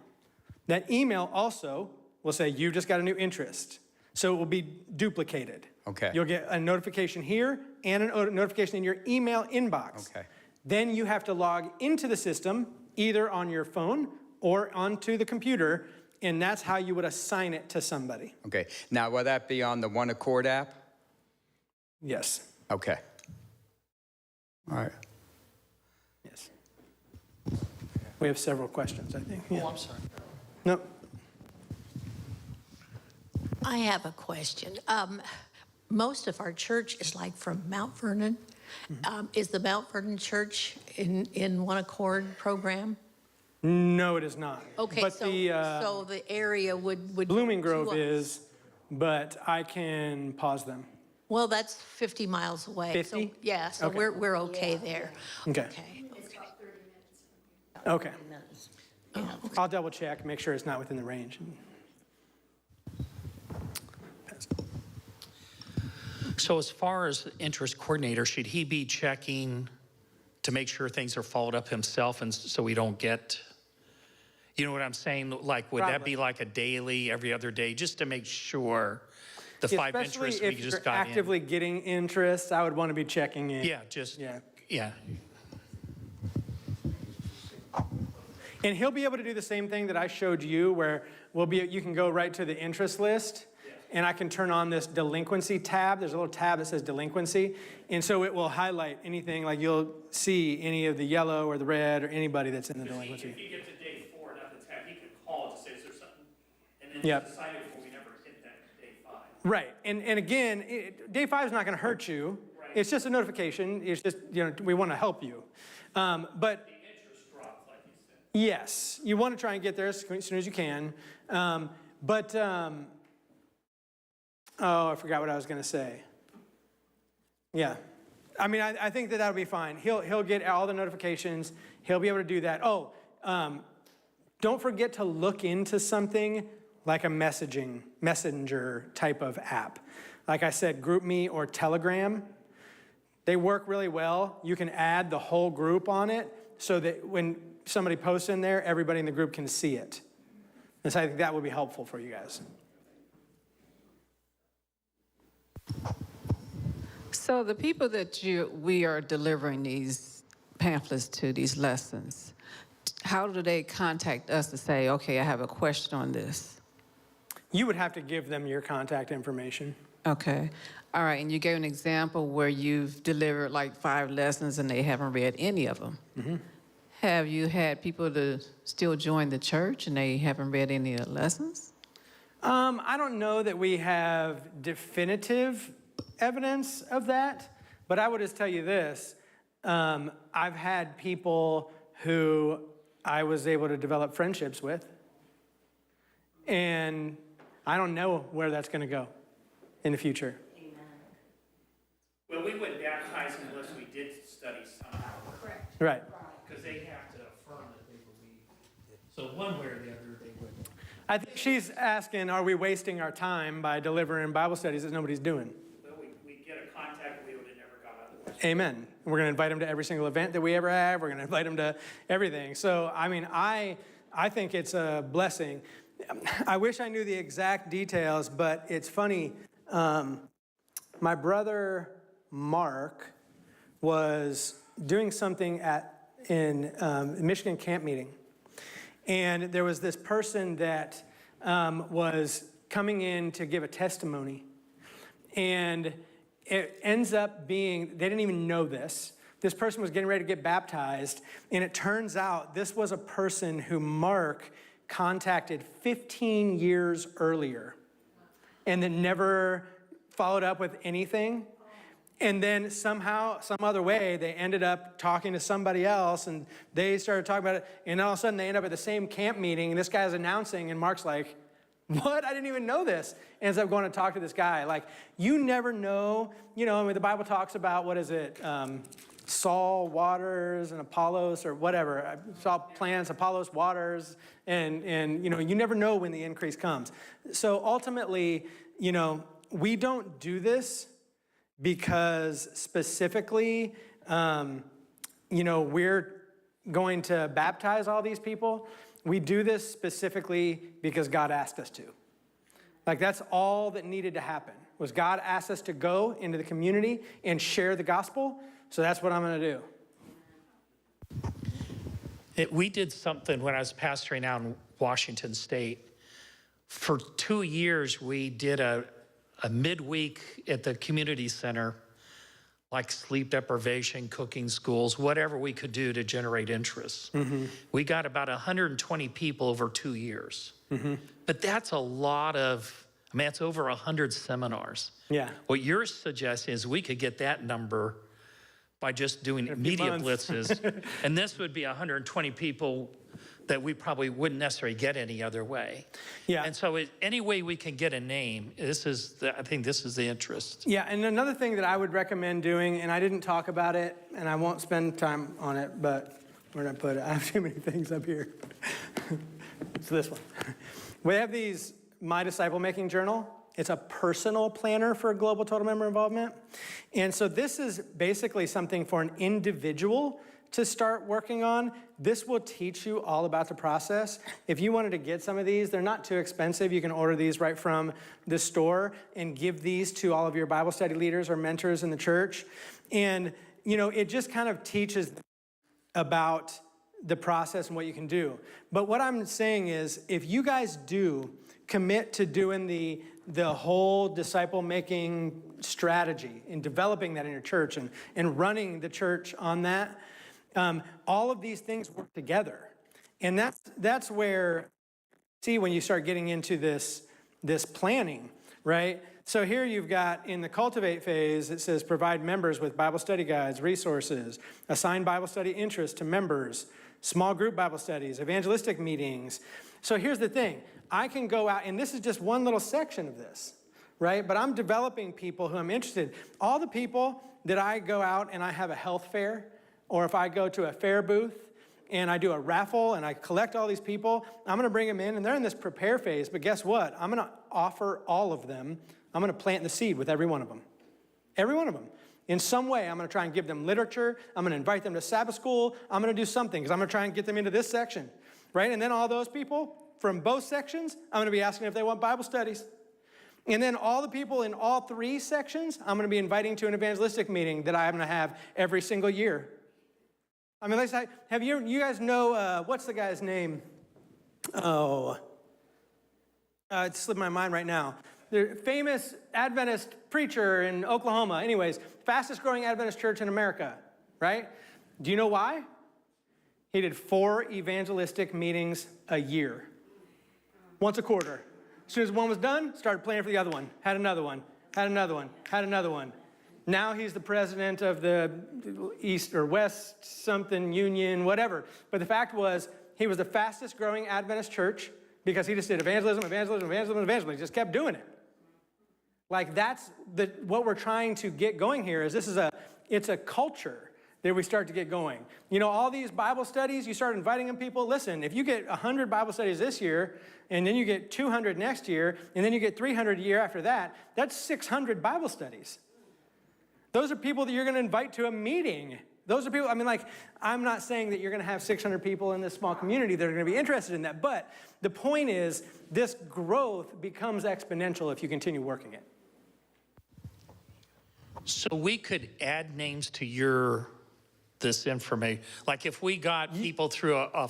Speaker 1: That email also will say you just got a new interest. So it will be duplicated.
Speaker 9: Okay.
Speaker 1: You'll get a notification here and a notification in your email inbox.
Speaker 9: Okay.
Speaker 1: Then you have to log into the system either on your phone or onto the computer, and that's how you would assign it to somebody.
Speaker 9: Okay. Now, will that be on the One Accord app?
Speaker 1: Yes.
Speaker 9: Okay. All right.
Speaker 1: Yes. We have several questions, I think. Yeah.
Speaker 6: Oh, I'm sorry.
Speaker 1: No.
Speaker 8: I have a question. Most of our church is like from Mount Vernon. Is the Mount Vernon Church in One Accord program?
Speaker 1: No, it is not.
Speaker 8: Okay,
Speaker 1: but
Speaker 8: so the area would
Speaker 1: Blooming Grove
Speaker 8: to us.
Speaker 1: is, but I can pause them.
Speaker 8: Well, that's 50 miles away.
Speaker 1: 50?
Speaker 8: So, yeah, so
Speaker 1: Okay.
Speaker 8: we're okay there.
Speaker 1: Okay.
Speaker 8: Okay.
Speaker 1: Okay. I'll double check, make sure it's not within the range.
Speaker 6: So as far as the interest coordinator, should he be checking to make sure things are followed up himself and so we don't get, you know what I'm saying? Like, would that
Speaker 1: Probably.
Speaker 6: be like a daily, every other day, just to make sure the five
Speaker 1: Especially
Speaker 6: interests we
Speaker 1: if
Speaker 6: just
Speaker 1: you're
Speaker 6: got in?
Speaker 1: actively getting interest, I would want to be checking in.
Speaker 6: Yeah, just,
Speaker 1: Yeah.
Speaker 6: yeah.
Speaker 1: And he'll be able to do the same thing that I showed you, where you can go right to the interest list, and I can turn on this delinquency tab. There's a little tab that says delinquency, and so it will highlight anything, like you'll see any of the yellow or the red or anybody that's in the delinquency.
Speaker 6: If he gets to day 4, not the tab, he could call to say, is there something? And then
Speaker 1: Yep.
Speaker 6: decide if we never hit that day 5.
Speaker 1: Right, and again, day 5 is not going to hurt you. It's just a notification. It's just, we want to help you. But yes, you want to try and get there as soon as you can. Oh, I forgot what I was going to say. Yeah. I mean, I think that would be fine. He'll get all the notifications. He'll be able to do that. Oh, don't forget to look into something like a messenger type of app. Like I said, GroupMe or Telegram. They work really well. You can add the whole group on it so that when somebody posts in there, everybody in the group can see it. And so I think that would be helpful for you guys.
Speaker 10: So the people that we are delivering these pamphlets to, these lessons, how do they contact us to say, okay, I have a question on this?
Speaker 1: You would have to give them your contact information.
Speaker 10: Okay. All right, and you gave an example where you've delivered like 5 lessons and they haven't read any of them.
Speaker 1: Mm-hmm.
Speaker 10: Have you had people to still join the church and they haven't read any of the lessons?
Speaker 1: I don't know that we have definitive evidence of that, but I would just tell you this. I've had people who I was able to develop friendships with, and I don't know where that's going to go in the future.
Speaker 6: Well, we wouldn't baptize them unless we did study somehow.
Speaker 3: Correct.
Speaker 1: Right.
Speaker 6: Because they have to affirm that they believe. So one way or the other, they would.
Speaker 1: I think she's asking, are we wasting our time by delivering Bible studies that nobody's doing?
Speaker 6: Well, we get a contact we would have never got otherwise.
Speaker 1: Amen. We're going to invite them to every single event that we ever have. We're going to invite them to everything. So, I mean, I think it's a blessing. I wish I knew the exact details, but it's funny. My brother Mark was doing something in Michigan camp meeting. And there was this person that was coming in to give a testimony. And it ends up being, they didn't even know this. This person was getting ready to get baptized, and it turns out this was a person who Mark contacted 15 years earlier and then never followed up with anything. And then somehow, some other way, they ended up talking to somebody else, and they started talking about it, and all of a sudden they end up at the same camp meeting, and this guy's announcing, and Mark's like, what? I didn't even know this. Ends up going to talk to this guy. Like, you never know, I mean, the Bible talks about, what is it? Saul waters and Apollos or whatever. Saul plants, Apollos waters, and you never know when the increase comes. So ultimately, we don't do this because specifically, we're going to baptize all these people. We do this specifically because God asked us to. Like, that's all that needed to happen, was God asked us to go into the community and share the gospel. So that's what I'm going to do.
Speaker 6: We did something when I was pastoring out in Washington State. For 2 years, we did a midweek at the community center, like sleep deprivation, cooking schools, whatever we could do to generate interest. Mm-hmm. We got about 120 people over 2 years. Mm-hmm. But that's a lot of, it's over 100 seminars.
Speaker 1: Yeah.
Speaker 6: What you're suggesting is we could get that number by just doing media blitzes. And this would be 120 people that we probably wouldn't necessarily get any other way.
Speaker 1: Yeah.
Speaker 6: And so any way we can get a name, I think this is the interest.
Speaker 1: Yeah, and another thing that I would recommend doing, and I didn't talk about it, and I won't spend time on it, but where did I put it? I have too many things up here. It's this one. We have these My Disciple Making Journal. It's a personal planner for global total member involvement. And so this is basically something for an individual to start working on. This will teach you all about the process. If you wanted to get some of these, they're not too expensive. You can order these right from the store and give these to all of your Bible study leaders or mentors in the church. And, it just kind of teaches about the process and what you can do. But what I'm saying is, if you guys do commit to doing the whole disciple-making strategy and developing that in your church and running the church on that, all of these things work together. And that's where, see, when you start getting into this planning, right? So here you've got in the cultivate phase, it says provide members with Bible study guides, resources, assign Bible study interest to members, small group Bible studies, evangelistic meetings. So here's the thing. I can go out, and this is just one little section of this, right? But I'm developing people who I'm interested. All the people that I go out and I have a health fair, or if I go to a fair booth and I do a raffle and I collect all these people, I'm going to bring them in, and they're in this prepare phase. But guess what? I'm going to offer all of them. I'm going to plant the seed with every one of them. Every one of them. In some way, I'm going to try and give them literature. I'm going to invite them to Sabbath school. I'm going to do something because I'm going to try and get them into this section, right? And then all those people from both sections, I'm going to be asking if they want Bible studies. And then all the people in all three sections, I'm going to be inviting to an evangelistic meeting that I'm going to have every single year. I mean, have you guys know, what's the guy's name? It slipped my mind right now. The famous Adventist preacher in Oklahoma. Anyways, fastest growing Adventist church in America, right? Do you know why? He did 4 evangelistic meetings a year. Once a quarter. As soon as one was done, started planning for the other one. Had another one, had another one, had another one. Now he's the president of the East or West something union, whatever. But the fact was, he was the fastest growing Adventist church because he just did evangelism, evangelism, evangelism, evangelism. He just kept doing it. Like that's what we're trying to get going here is it's a culture that we start to get going. All these Bible studies, you start inviting in people. Listen, if you get 100 Bible studies this year, and then you get 200 next year, and then you get 300 a year after that, that's 600 Bible studies. Those are people that you're going to invite to a meeting. Those are people, I'm not saying that you're going to have 600 people in this small community that are going to be interested in that, but the point is this growth becomes exponential if you continue working it.
Speaker 6: So we could add names to this information. Like if we got people through a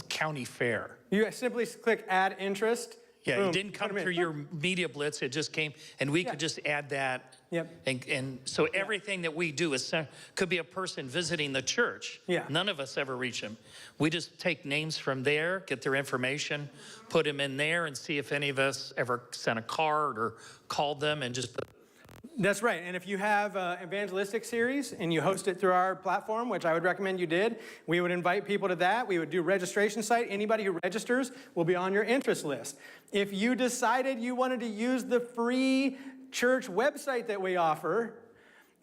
Speaker 6: county fair.
Speaker 1: You simply click add interest,
Speaker 6: Yeah,
Speaker 1: Boom,
Speaker 6: it didn't
Speaker 1: put
Speaker 6: come
Speaker 1: 'em in.
Speaker 6: through your media blitz, it just came, and we
Speaker 1: Yeah.
Speaker 6: could just add that.
Speaker 1: Yep.
Speaker 6: And so everything that we do is, could be a person visiting the church.
Speaker 1: Yeah.
Speaker 6: None of us ever reach them. We just take names from there, get their information, put them in there, and see if any of us ever sent a card or called them and just.
Speaker 1: That's right. And if you have an evangelistic series and you host it through our platform, which I would recommend you did, we would invite people to that. We would do registration site. Anybody who registers will be on your interest list. If you decided you wanted to use the free church website that we offer,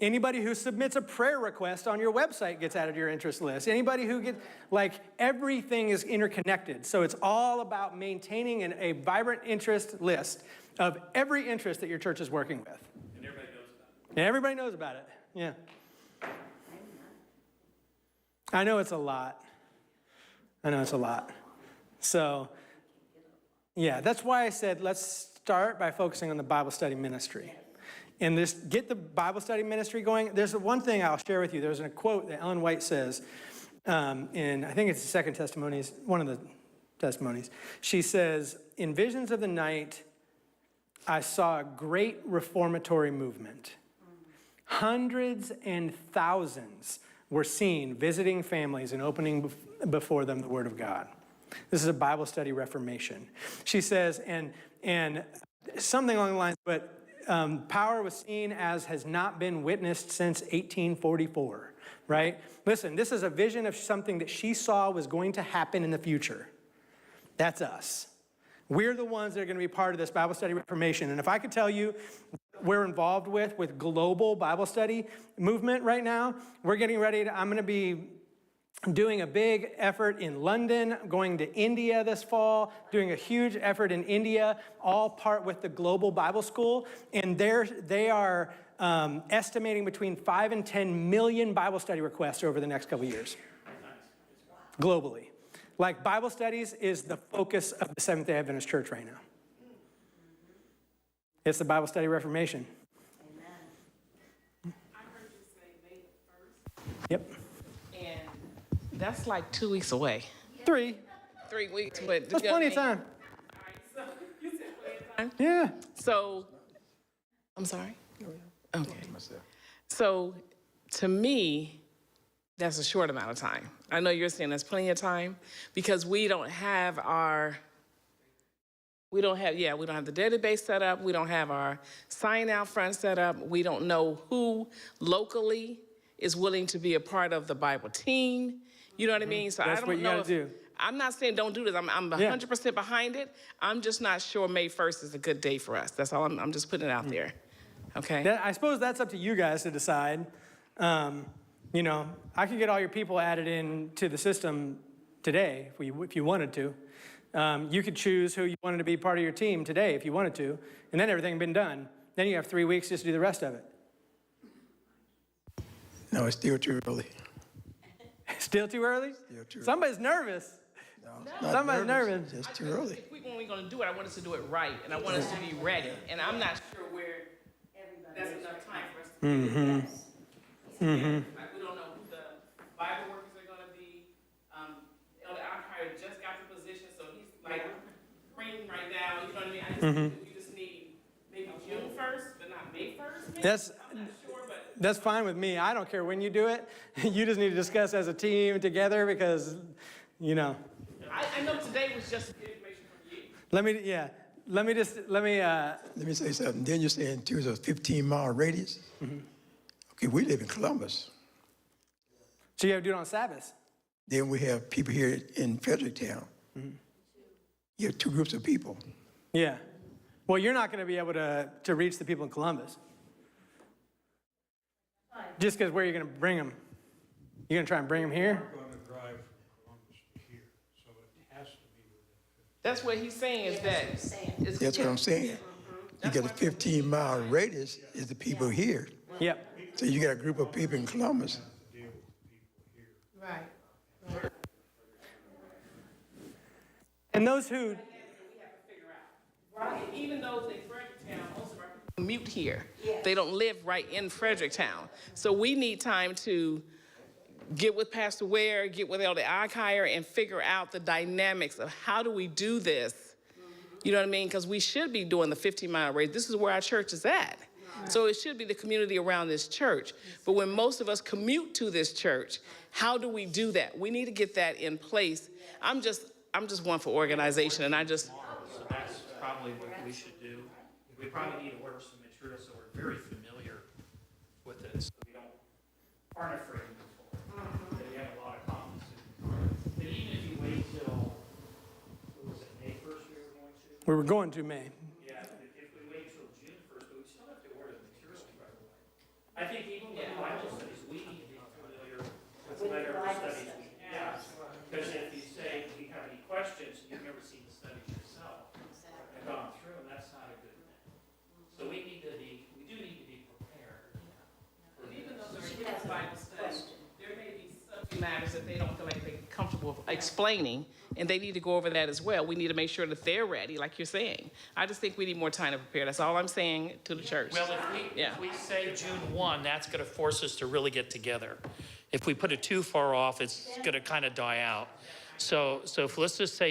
Speaker 1: anybody who submits a prayer request on your website gets added to your interest list. Anybody who gets, everything is interconnected. So it's all about maintaining a vibrant interest list of every interest that your church is working with. And everybody knows about it. Yeah. I know it's a lot. So, yeah, that's why I said let's start by focusing on the Bible study ministry. And get the Bible study ministry going. There's one thing I'll share with you. There's a quote that Ellen White says in, I think it's the second testimonies, one of the testimonies. She says, in visions of the night, I saw a great reformatory movement. Hundreds and thousands were seen visiting families and opening before them the Word of God. This is a Bible study reformation. She says, and something along the lines, but power was seen as has not been witnessed since 1844, right? Listen, this is a vision of something that she saw was going to happen in the future. That's us. We're the ones that are going to be part of this Bible study reformation. And if I could tell you we're involved with global Bible study movement right now, we're getting ready I'm going to be doing a big effort in London, going to India this fall, doing a huge effort in India, all part with the Global Bible School. And they are estimating between 5 and 10 million Bible study requests over the next couple of years, globally. Bible studies is the focus of the Seventh-day Adventist Church right now. It's the Bible study reformation.
Speaker 5: I heard you say May the 1st.
Speaker 1: Yep.
Speaker 5: And that's like 2 weeks away.
Speaker 1: 3.
Speaker 5: 3 weeks, but
Speaker 1: That's plenty of time.
Speaker 5: All right, so you said plenty of time.
Speaker 1: Yeah.
Speaker 5: So, I'm sorry? Okay. So, to me, that's a short amount of time. I know you're saying that's plenty of time because we don't have the database set up. We don't have our sign out front set up. We don't know who locally is willing to be a part of the Bible team. You know what I mean? So
Speaker 1: That's
Speaker 5: I
Speaker 1: what
Speaker 5: don't
Speaker 1: you
Speaker 5: know
Speaker 1: gotta do.
Speaker 5: I'm not saying don't do this. I'm 100% behind it. I'm just not sure May 1st is a good day for us. That's all. I'm just putting it out there. Okay?
Speaker 1: I suppose that's up to you guys to decide. I could get all your people added into the system today if you wanted to. You could choose who you wanted to be part of your team today if you wanted to, and then everything had been done. Then you have 3 weeks just to do the rest of it.
Speaker 11: No, it's still too early.
Speaker 1: Still too early?
Speaker 11: Still too early.
Speaker 1: Somebody's nervous.
Speaker 11: Not
Speaker 1: Somebody's nervous.
Speaker 11: Just too early.
Speaker 5: If we're going to do it, I want us to do it right, and I want us to be ready. And I'm not sure where that's enough time for us to do it. We don't know who the Bible workers are going to be. Elder Alkire just got the position, so he's green right now. You know what I mean? I just think you just need maybe June 1st, but not May 1st. I'm not sure, but
Speaker 1: That's fine with me. I don't care when you do it. You just need to discuss as a team together because,
Speaker 5: I know today was just information from you.
Speaker 1: Let me
Speaker 11: Let me say something. Then you're saying too, it's a 15-mile radius. Okay, we live in Columbus.
Speaker 1: So you have to do it on Sabbath.
Speaker 11: Then we have people here in Fredericktown. You have 2 groups of people.
Speaker 1: Yeah. Well, you're not going to be able to reach the people in Columbus. Just because where you're going to bring them. You're going to try and bring them here?
Speaker 12: We're going to drive from Columbus to here, so it has to be within 15.
Speaker 5: That's what he's saying is that.
Speaker 11: That's what I'm saying. You got a 15-mile radius is the people here.
Speaker 1: Yep.
Speaker 11: So you got a group of people in Columbus.
Speaker 8: Right.
Speaker 1: And those who...
Speaker 5: Right. Even those in Fredericktown, most of our people commute here. They don't live right in Fredericktown. So we need time to get with Pastor Ware, get with Elder Alkire, and figure out the dynamics of how do we do this You know what I mean? Because we should be doing the 15-mile radius. This is where our church is at. So it should be the community around this church. But when most of us commute to this church, how do we do that? We need to get that in place. I'm just one for organization, and I just.
Speaker 6: So that's probably what we should do. We probably need to order some material so we're very familiar with it, so we aren't afraid to move forward. That we have a lot of confidence in. But even if you wait till, what was it, May 1st we were going to?
Speaker 1: We were going to May.
Speaker 6: Yeah, if we wait till June 1st, but we still have to order the materials right away. I think even with Bible studies, we need to be familiar with whatever studies we have. Because if you say, do you have any questions, and you've never seen the studies yourself and gone through them, that's not a good thing. So we do need to be prepared.
Speaker 5: Even though they're in Bible study, there may be subject matters that they don't feel like they're comfortable explaining, and they need to go over that as well. We need to make sure that they're ready, like you're saying. I just think we need more time to prepare. That's all I'm saying to the church.
Speaker 6: Well, if we say June 1, that's going to force us to really get together. If we put it too far off, it's going to kind of die out. So let's just say